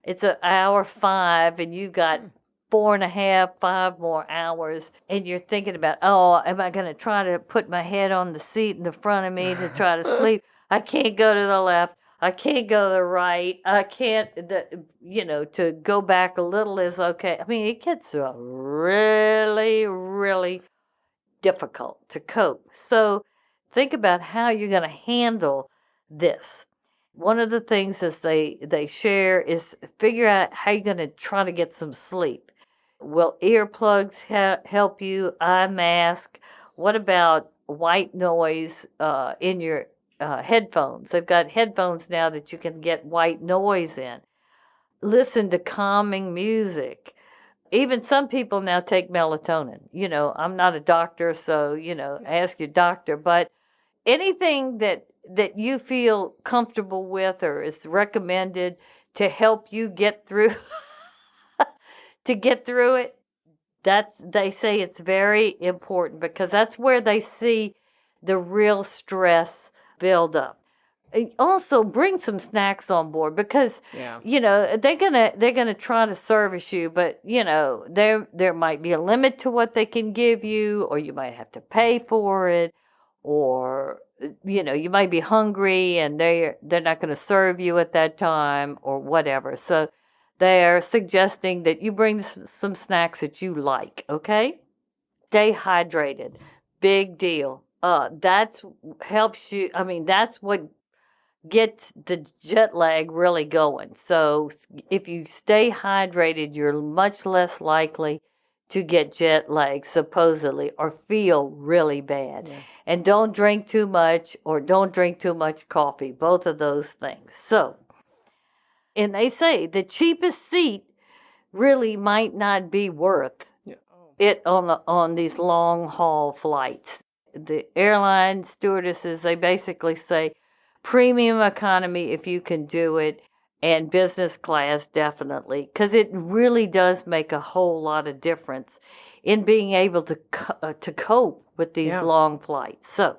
it's an hour 5 and you got 4.5, 5 more hours, and you're thinking about, oh, am I going to try to put my head on the seat in the front of me to try to sleep? I can't go to the left. I can't go to the right. I can't, to go back a little is okay. I mean, it gets really, really difficult to cope. So think about how you're going to handle this. One of the things that they share is figure out how you're going to try to get some sleep. Will earplugs help you? Eye mask? What about white noise in your headphones? They've got headphones now that you can get white noise in. Listen to calming music. Even some people now take melatonin. I'm not a doctor, so, ask your doctor. But anything that you feel comfortable with or is recommended to help you get through it, they say it's very important because that's where they see the real stress build up. Also bring some snacks on board because they're gonna try to service you, but there might be a limit to what they can give you, or you might have to pay for it, or you might be hungry and they're not going to serve you at that time or whatever. So they're suggesting that you bring some snacks that you like. Okay, stay hydrated, big deal. That's helps you. I mean, that's what gets the jet lag really going. So if you stay hydrated, you're much less likely to get jet lag, supposedly, or feel really bad. Yeah. And don't drink too much or don't drink too much coffee, both of those things. So, and they say the cheapest seat really might not be worth it on these long haul flights. The airline stewardesses, they basically say premium economy if you can do it, and business class definitely, because it really does make a whole lot of difference in being able to cope with these long flights. So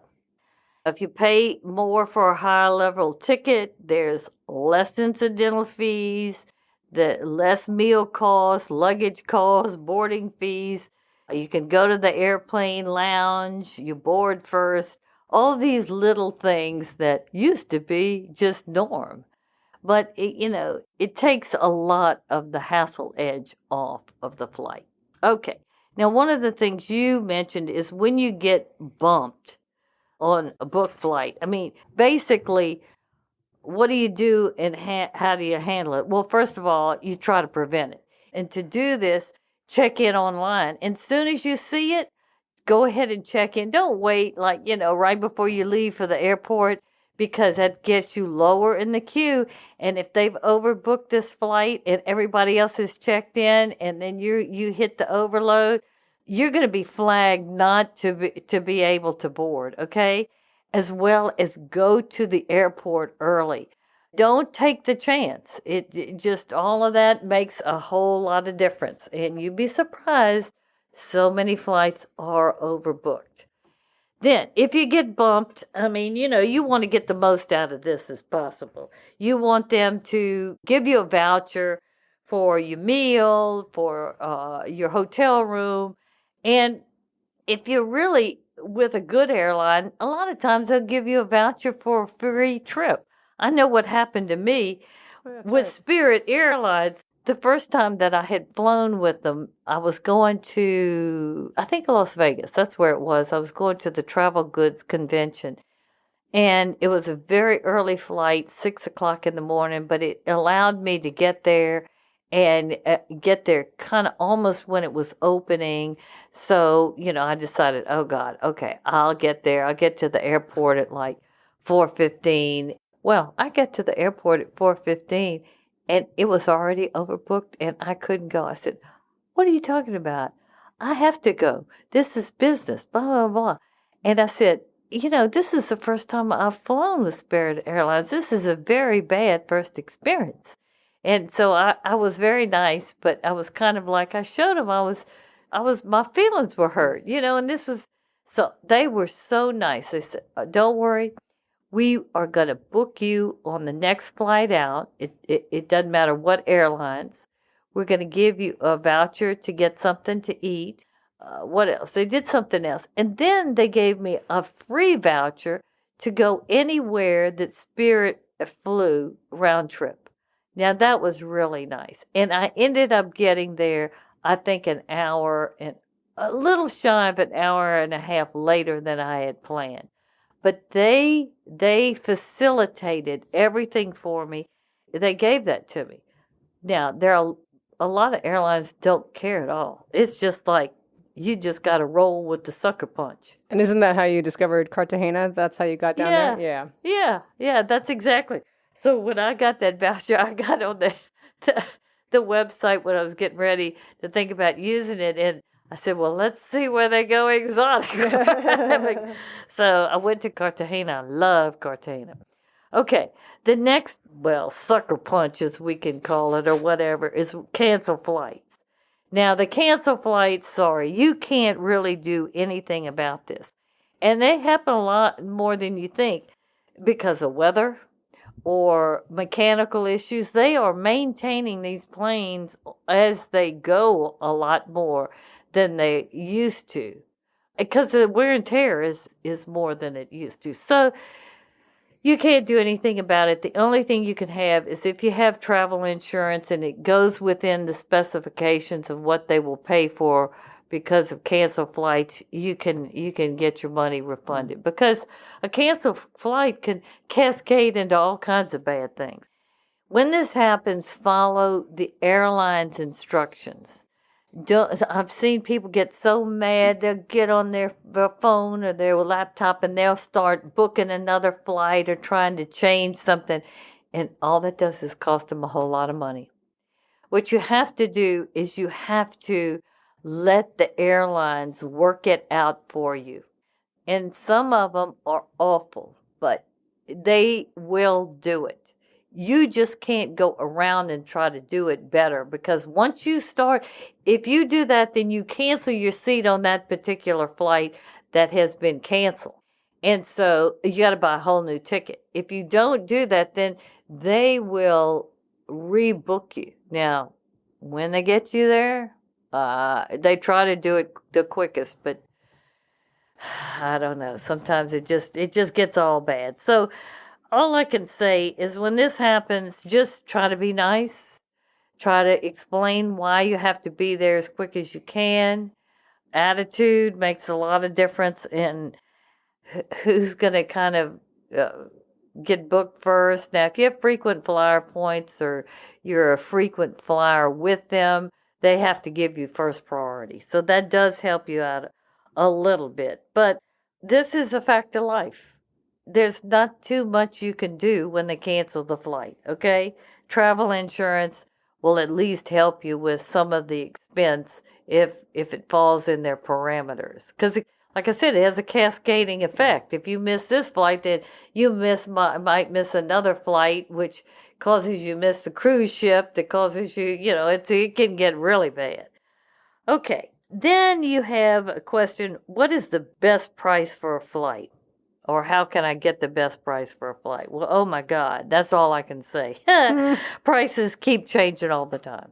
if you pay more for a higher level ticket, there's less incidental fees, the less meal costs, luggage costs, boarding fees. You can go to the airplane lounge, you board first. All these little things that used to be just norm. But, it takes a lot of the hassle edge off of the flight. Okay. Now, one of the things you mentioned is when you get bumped on a book flight. I mean, basically, what do you do and how do you handle it? Well, first of all, you try to prevent it. And to do this, check in online. And as soon as you see it, go ahead and check in. Don't wait right before you leave for the airport, because that gets you lower in the queue. And if they've overbooked this flight and everybody else is checked in, and then you hit the overload, you're going to be flagged not to be able to board, okay? As well as go to the airport early. Don't take the chance. It just, all of that makes a whole lot of difference. And you'd be surprised, so many flights are overbooked. Then, if you get bumped, I mean, you want to get the most out of this as possible. You want them to give you a voucher for your meal, for your hotel room. And if you're really with a good airline, a lot of times they'll give you a voucher for a free trip. I know what happened to me with Spirit Airlines. The first time that I had flown with them, I was going to, I think, Las Vegas. That's where it was. I was going to the Travel Goods Convention. And it was a very early flight, 6 o'clock in the morning, but it allowed me to get there and get there kind of almost when it was opening. So, I decided, oh, God, okay, I'll get there. I'll get to the airport at like 4:15. Well, I got to the airport at 4:15. And it was already overbooked, and I couldn't go. I said, what are you talking about? I have to go. This is business, blah, blah, blah. And I said, this is the first time I've flown with Spirit Airlines. This is a very bad first experience. And so I was very nice, but I was kind of like, I showed them my feelings were hurt, and this was, so they were so nice. They said, don't worry. We are going to book you on the next flight out. It doesn't matter what airlines. We're going to give you a voucher to get something to eat. What else? They did something else. And then they gave me a free voucher to go anywhere that Spirit flew round trip. Now, that was really nice. And I ended up getting there, I think, an hour and a little shy of an hour and a half later than I had planned. But they facilitated everything for me. They gave that to me. Now, there are a lot of airlines don't care at all. It's just like you just got to roll with the sucker punch. And isn't that how you discovered Cartagena? That's how you got down there? Yeah, that's exactly. So when I got that voucher, I got on the website when I was getting ready to think about using it, and I said, well, let's see where they go exotic. So I went to Cartagena. I love Cartagena. Okay, the next, sucker punch, as we can call it, or whatever, is cancel flights. Now, the cancel flights, sorry, you can't really do anything about this. And they happen a lot more than you think because of weather or mechanical issues. They are maintaining these planes as they go a lot more than they used to, because the wear and tear is more than it used to. So you can't do anything about it. The only thing you can have is if you have travel insurance and it goes within the specifications of what they will pay for because of canceled flights, you can get your money refunded, because a canceled flight can cascade into all kinds of bad things. When this happens, follow the airline's instructions. I've seen people get so mad, they'll get on their phone or their laptop and they'll start booking another flight or trying to change something. And all that does is cost them a whole lot of money. What you have to do is you have to let the airlines work it out for you. And some of them are awful, but they will do it. You just can't go around and try to do it better, because once you start, if you do that, then you cancel your seat on that particular flight that has been canceled. And so you got to buy a whole new ticket. If you don't do that, then they will rebook you. Now, when they get you there, they try to do it the quickest, but I don't know. Sometimes it just gets all bad. So all I can say is when this happens, just try to be nice. Try to explain why you have to be there as quick as you can. Attitude makes a lot of difference in who's going to kind of get booked first. Now, if you have frequent flyer points or you're a frequent flyer with them, they have to give you first priority. So that does help you out a little bit. But this is a fact of life. there's not too much you can do when they cancel the flight, okay? Travel insurance will at least help you with some of the expense if it falls in their parameters. Because, like I said, it has a cascading effect. If you miss this flight, then you might miss another flight, which causes you miss the cruise ship, that causes you, it can get really bad. Okay, then you have a question, what is the best price for a flight? Or how can I get the best price for a flight? Well, oh my God, that's all I can say. Prices keep changing all the time.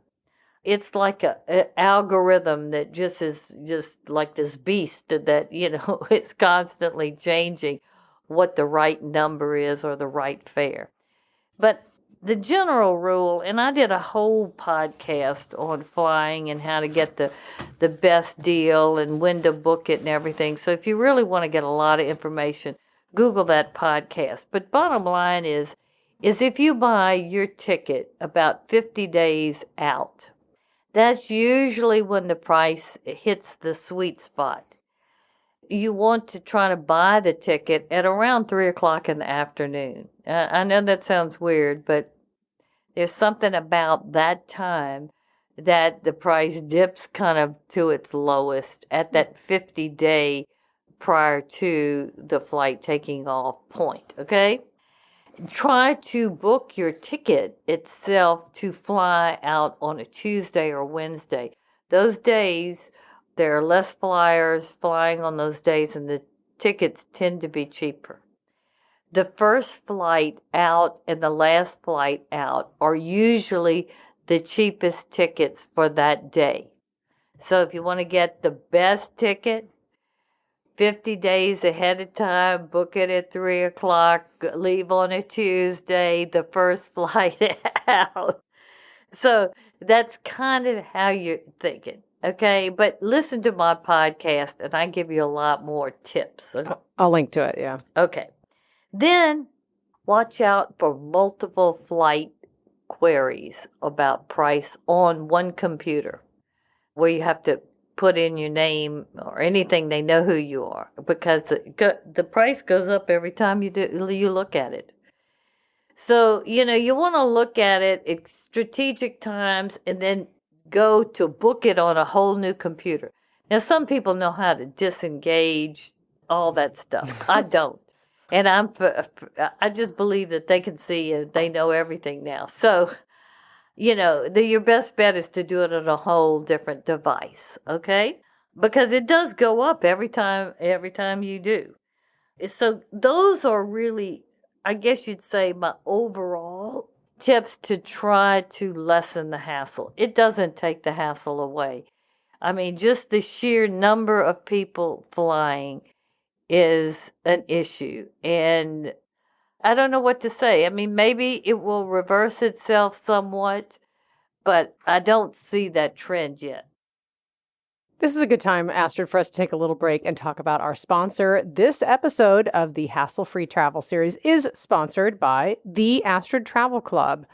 It's like an algorithm that just is just like this beast that, it's constantly changing what the right number is or the right fare. But the general rule, and I did a whole podcast on flying and how to get the best deal and when to book it and everything. So if you really want to get a lot of information, Google that podcast. But bottom line is if you buy your ticket about 50 days out, that's usually when the price hits the sweet spot. You want to try to buy the ticket at around 3 o'clock in the afternoon. I know that sounds weird, but there's something about that time that the price dips kind of to its lowest at that 50-day prior to the flight taking off point, okay? Try to book your ticket itself to fly out on a Tuesday or Wednesday. Those days, there are less flyers flying on those days, and the tickets tend to be cheaper. The first flight out and the last flight out are usually the cheapest tickets for that day. So if you want to get the best ticket, 50 days ahead of time, book it at 3 o'clock, leave on a Tuesday, the first flight out. So that's kind of how you're thinking, okay? But listen to my podcast, and I give you a lot more tips. I'll link to it, yeah. Okay. Then watch out for multiple flight queries about price on one computer, where you have to put in your name or anything, they know who you are, because the price goes up every time you look at it. So, you want to look at it at strategic times and then go to book it on a whole new computer. Now, some people know how to disengage all that stuff. I don't. And I just believe that they can see and they know everything now. So, your best bet is to do it on a whole different device, okay? Because it does go up every time you do. So those are really, I guess you'd say, my overall tips to try to lessen the hassle. It doesn't take the hassle away. I mean, just the sheer number of people flying is an issue. And I don't know what to say. I mean, maybe it will reverse itself somewhat, but I don't see that trend yet. This is a good time, Astrid, for us to take a little break and talk about our sponsor. This episode of the Hassle-Free Travel Series is sponsored by the Astrid Travel Club.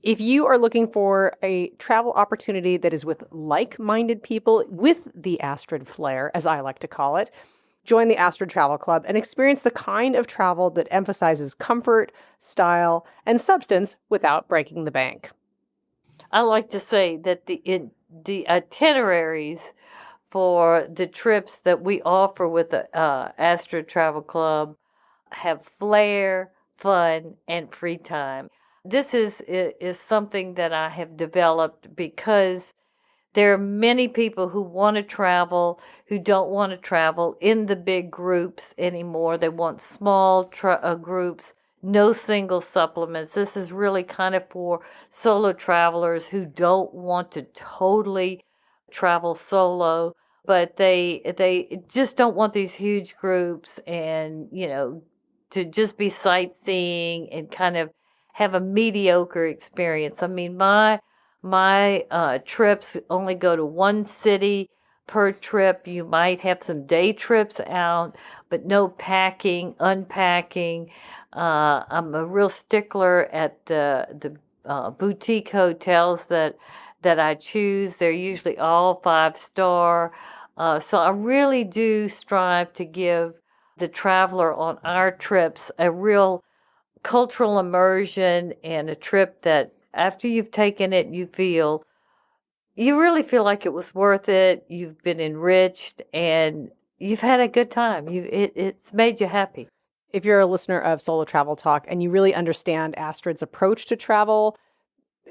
If you are looking for a travel opportunity that is with like-minded people with the Astrid flair, as I like to call it, join the Astrid Travel Club and experience the kind of travel that emphasizes comfort, style, and substance without breaking the bank. I like to say that the itineraries for the trips that we offer with the Astrid Travel Club have flair, fun, and free time. This is something that I have developed because there are many people who want to travel, who don't want to travel in the big groups anymore. They want small groups, no single supplements. This is really kind of for solo travelers who don't want to totally travel solo, but they just don't want these huge groups and, to just be sightseeing and kind of have a mediocre experience. I mean, my trips only go to one city per trip. You might have some day trips out, but no packing, unpacking. I'm a real stickler at the boutique hotels that I choose. They're usually all 5-star. So I really do strive to give the traveler on our trips a real cultural immersion and a trip that after you've taken it, you really feel like it was worth it. You've been enriched and you've had a good time. It's made you happy. If you're a listener of Solo Travel Talk and you really understand Astrid's approach to travel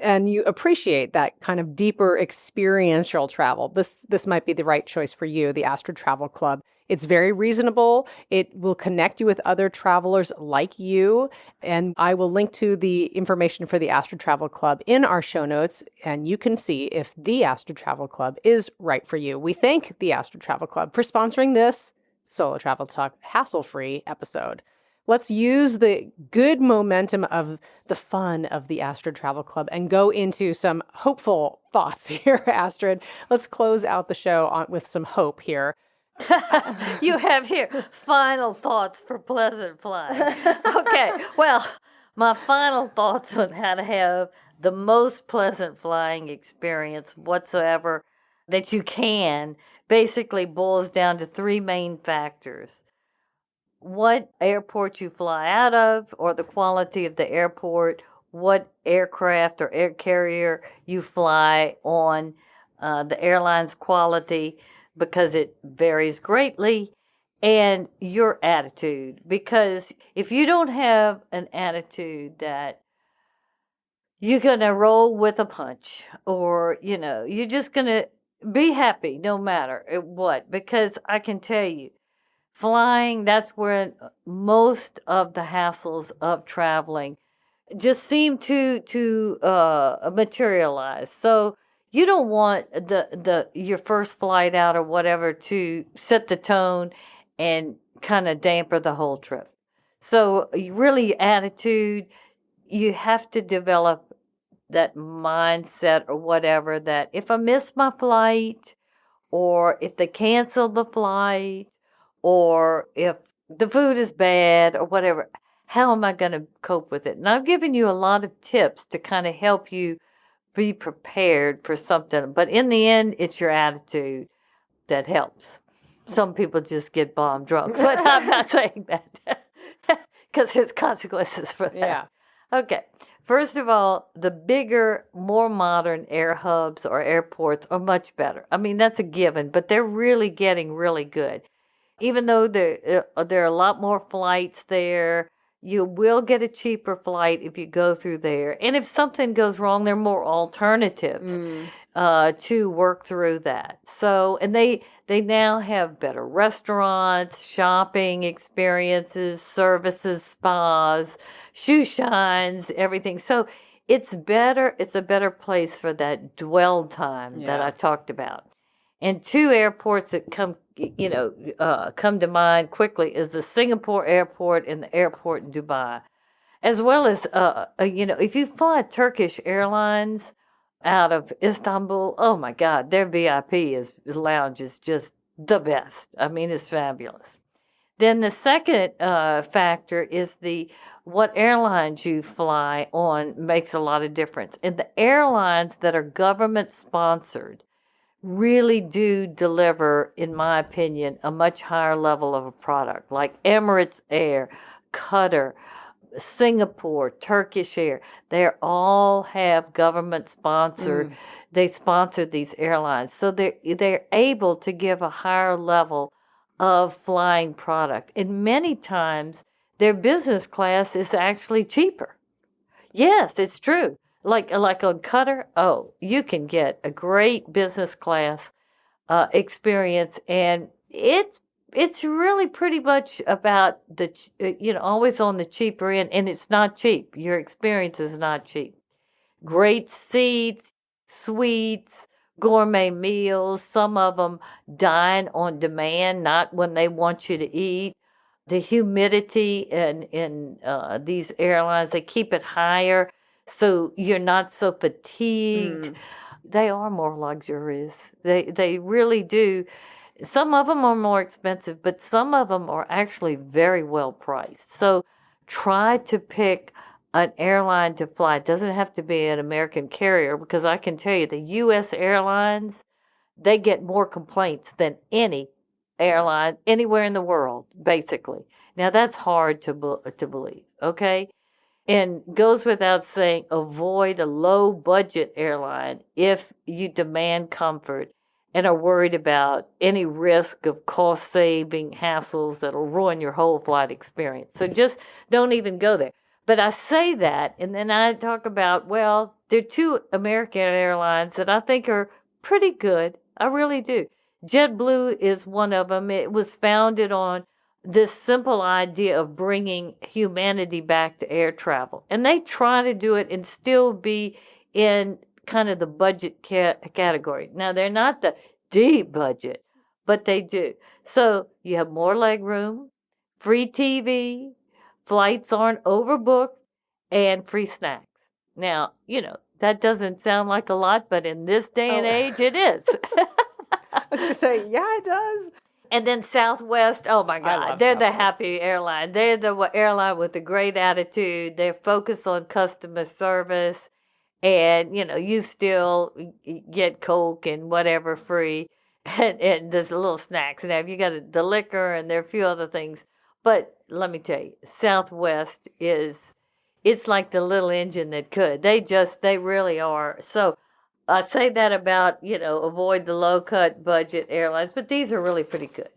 and you appreciate that kind of deeper experiential travel, this might be the right choice for you, the Astrid Travel Club. It's very reasonable. It will connect you with other travelers like you. And I will link to the information for the Astrid Travel Club in our show notes, and you can see if the Astrid Travel Club is right for you. We thank the Astrid Travel Club for sponsoring this Solo Travel Talk hassle-free episode. Let's use the good momentum of the fun of the Astrid Travel Club and go into some hopeful thoughts here, Astrid. Let's close out the show with some hope here. You have here final thoughts for pleasant flying. Okay, well, my final thoughts on how to have the most pleasant flying experience whatsoever that you can basically boils down to three main factors. What airport you fly out of, or the quality of the airport, what aircraft or air carrier you fly on, the airline's quality, because it varies greatly, and your attitude. Because if you don't have an attitude that you're going to roll with a punch, or, you're just going to be happy no matter what, because I can tell you, flying, that's where most of the hassles of traveling just seem to materialize. So you don't want your first flight out or whatever to set the tone and kind of damper the whole trip. So really, attitude, you have to develop that mindset or whatever that if I miss my flight, or if they cancel the flight, or if the food is bad or whatever, how am I going to cope with it? And I've given you a lot of tips to kind of help you be prepared for something. But in the end, it's your attitude that helps. Some people just get bomb drunk, but I'm not saying that because there's consequences for that. Yeah. Okay. First of all, the bigger, more modern air hubs or airports are much better. I mean, that's a given, but they're really getting really good. Even though there are a lot more flights there, you will get a cheaper flight if you go through there. And if something goes wrong, there are more alternatives to work through that. So, and they now have better restaurants, shopping experiences, services, spas, shoe shines, everything. So it's better. It's a better place for that dwell time that I talked about. And two airports that come to mind quickly is the Singapore airport and the airport in Dubai, as well as, if you fly Turkish Airlines out of Istanbul, oh my God, their VIP lounge is just the best. I mean, it's fabulous. Then the second factor is what airlines you fly on makes a lot of difference. And the airlines that are government sponsored really do deliver, in my opinion, a much higher level of a product, like Emirates Air, Qatar, Singapore, Turkish Air. They all have government sponsored. They sponsor these airlines, so they're able to give a higher level of flying product. And many times, their business class is actually cheaper. Yes, it's true. Like on Qatar, you can get a great business class experience, and it's really pretty much about always on the cheaper end, and it's not cheap. Your experience is not cheap. Great seats, suites, gourmet meals. Some of them dine on demand, not when they want you to eat. The humidity in these airlines, they keep it higher, so you're not so fatigued. They are more luxurious. They really do. Some of them are more expensive, but some of them are actually very well priced. So try to pick an airline to fly. It doesn't have to be an American carrier, because I can tell you the U.S. airlines, they get more complaints than any airline anywhere in the world, basically. Now, that's hard to believe, okay? And goes without saying, avoid a low-budget airline if you demand comfort and are worried about any risk of cost-saving hassles that'll ruin your whole flight experience. So just don't even go there. But I say that, and then I talk about, well, there are two American airlines that I think are pretty good. I really do. JetBlue is one of them. It was founded on this simple idea of bringing humanity back to air travel. And they try to do it and still be in kind of the budget category. Now, they're not the deep budget, but they do. So you have more leg room, free TV, flights aren't overbooked, and free snacks. Now, that doesn't sound like a lot, but in this day and age, it is. I was going to say, yeah, it does. And then Southwest, oh my God, they're the happy airline. They're the airline with a great attitude. They're focused on customer service. And, you still get Coke and whatever free. And there's little snacks. Now, you got the liquor and there are a few other things. But let me tell you, Southwest it's like the little engine that could. They really are. So I say that about, avoid the low-cut budget airlines, but these are really pretty good.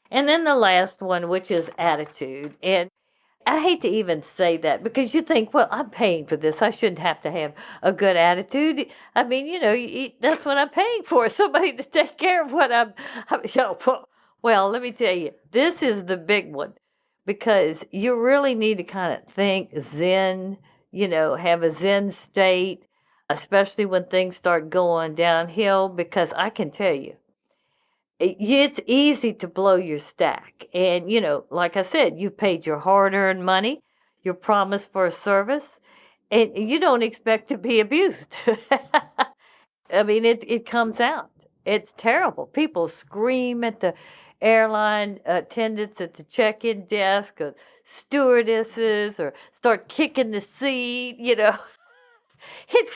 And then the last one, which is attitude. And I hate to even say that because you think, well, I'm paying for this. I shouldn't have to have a good attitude. I mean, that's what I'm paying for, somebody to take care of what well, let me tell you, this is the big one because you really need to kind of think Zen, have a Zen state, especially when things start going downhill, because I can tell you, it's easy to blow your stack. And, like I said, you paid your hard-earned money, your promise for a service, and you don't expect to be abused. I mean, it comes out. It's terrible. People scream at the airline attendants at the check-in desk or stewardesses or start kicking the seat,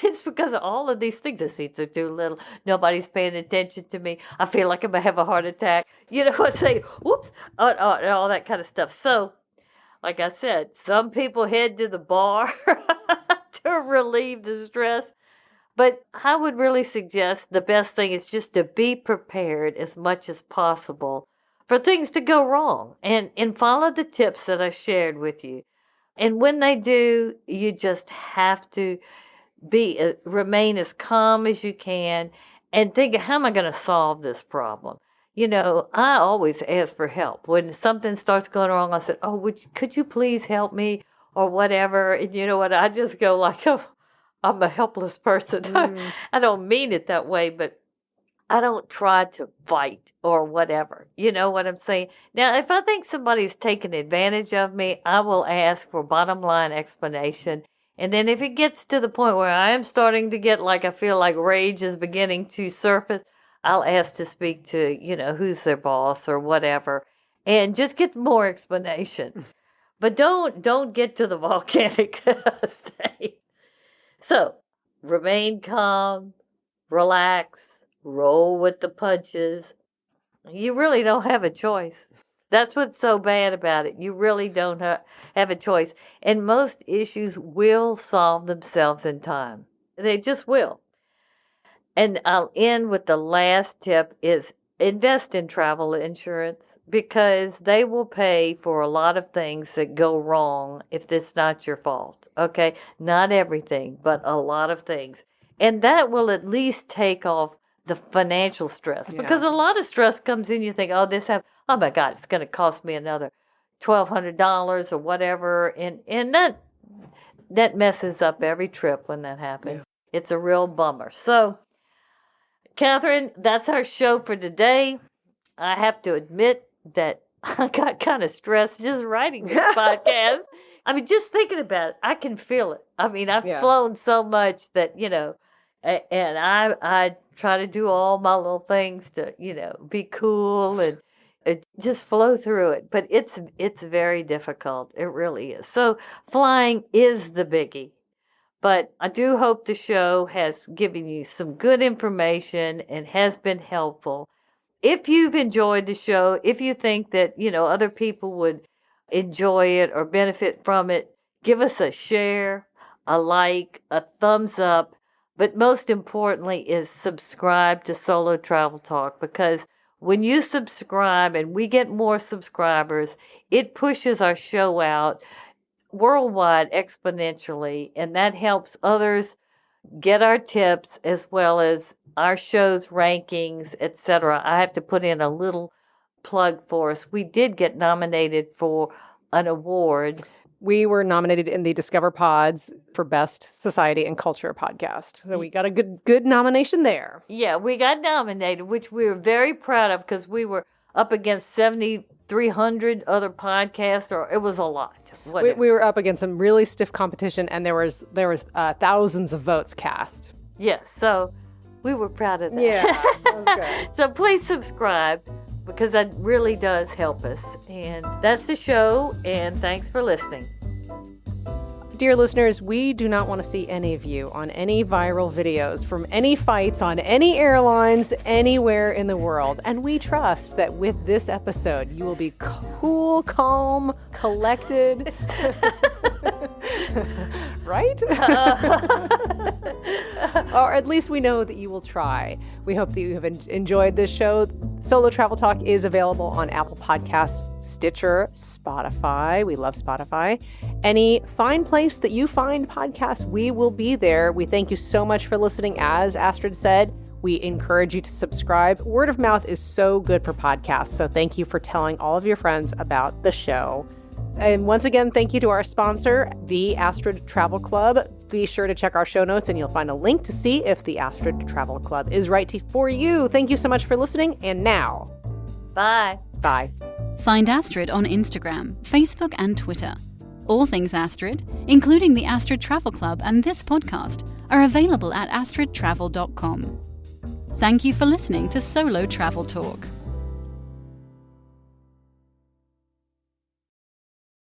It's because of all of these things. The seats are too little. Nobody's paying attention to me. I feel like I'm going to have a heart attack. Say, whoops, and all that kind of stuff. So, like I said, some people head to the bar to relieve the stress. But I would really suggest the best thing is just to be prepared as much as possible for things to go wrong and follow the tips that I shared with you. And when they do, you just have to remain as calm as you can and think, how am I going to solve this problem? I always ask for help. When something starts going wrong, I said, could you please help me or whatever? And you know what? I just go like, I'm a helpless person. I don't mean it that way, but I don't try to fight or whatever. You know what I'm saying? Now, if I think somebody's taking advantage of me, I will ask for bottom line explanation. And then if it gets to the point where I am starting to get I feel like rage is beginning to surface, I'll ask to speak to, who's their boss or whatever, and just get more explanation. But don't get to the volcanic state. So, remain calm, relax, roll with the punches. You really don't have a choice. That's what's so bad about it. You really don't have a choice. And most issues will solve themselves in time. They just will. And I'll end with the last tip is invest in travel insurance because they will pay for a lot of things that go wrong if it's not your fault. Okay? Not everything, but a lot of things. And that will at least take off the financial stress because a lot of stress comes in. You think, oh my God, it's going to cost me another $1,200 or whatever, and that messes up every trip when that happens. Yeah. It's a real bummer. So, Catherine, that's our show for today. I have to admit that I got kind of stressed just writing this podcast. I mean, just thinking about it, I can feel it. I mean, I've flown so much that and I try to do all my little things to, be cool and just flow through it. But it's very difficult. It really is. So flying is the biggie. But I do hope the show has given you some good information and has been helpful. if you've enjoyed the show, if you think that, other people would enjoy it or benefit from it, give us a share, a like, a thumbs up, but most importantly is subscribe to Solo Travel Talk, because when you subscribe and we get more subscribers, it pushes our show out worldwide exponentially, and that helps others get our tips as well as our show's rankings, etc. I have to put in a little plug for us. We did get nominated for an award. We were nominated in the Discover Pods for Best Society and Culture podcast. So we got a good nomination there. Yeah, we got nominated, which we were very proud of because we were up against 7,300 other podcasts, or it was a lot. We were up against some really stiff competition, and there was thousands of votes cast. Yes, so we were proud of that. Yeah, that was good. So please subscribe, because that really does help us. And that's the show, and thanks for listening. Dear listeners, we do not want to see any of you on any viral videos from any fights on any airlines anywhere in the world. And we trust that with this episode, you will be cool, calm, collected. Right? Or at least we know that you will try. We hope that you have enjoyed this show. Solo Travel Talk is available on Apple Podcasts, Stitcher, Spotify. We love Spotify. Any fine place that you find podcasts, we will be there. We thank you so much for listening. As Astrid said, we encourage you to subscribe. Word of mouth is so good for podcasts. So thank you for telling all of your friends about the show. And once again, thank you to our sponsor, the Astrid Travel Club. Be sure to check our show notes and you'll find a link to see if the Astrid Travel Club is right for you. Thank you so much for listening. And now, bye. Bye. Find Astrid on Instagram, Facebook, and Twitter. All things Astrid, including the Astrid Travel Club and this podcast, are available at astridtravel.com. Thank you for listening to Solo Travel Talk.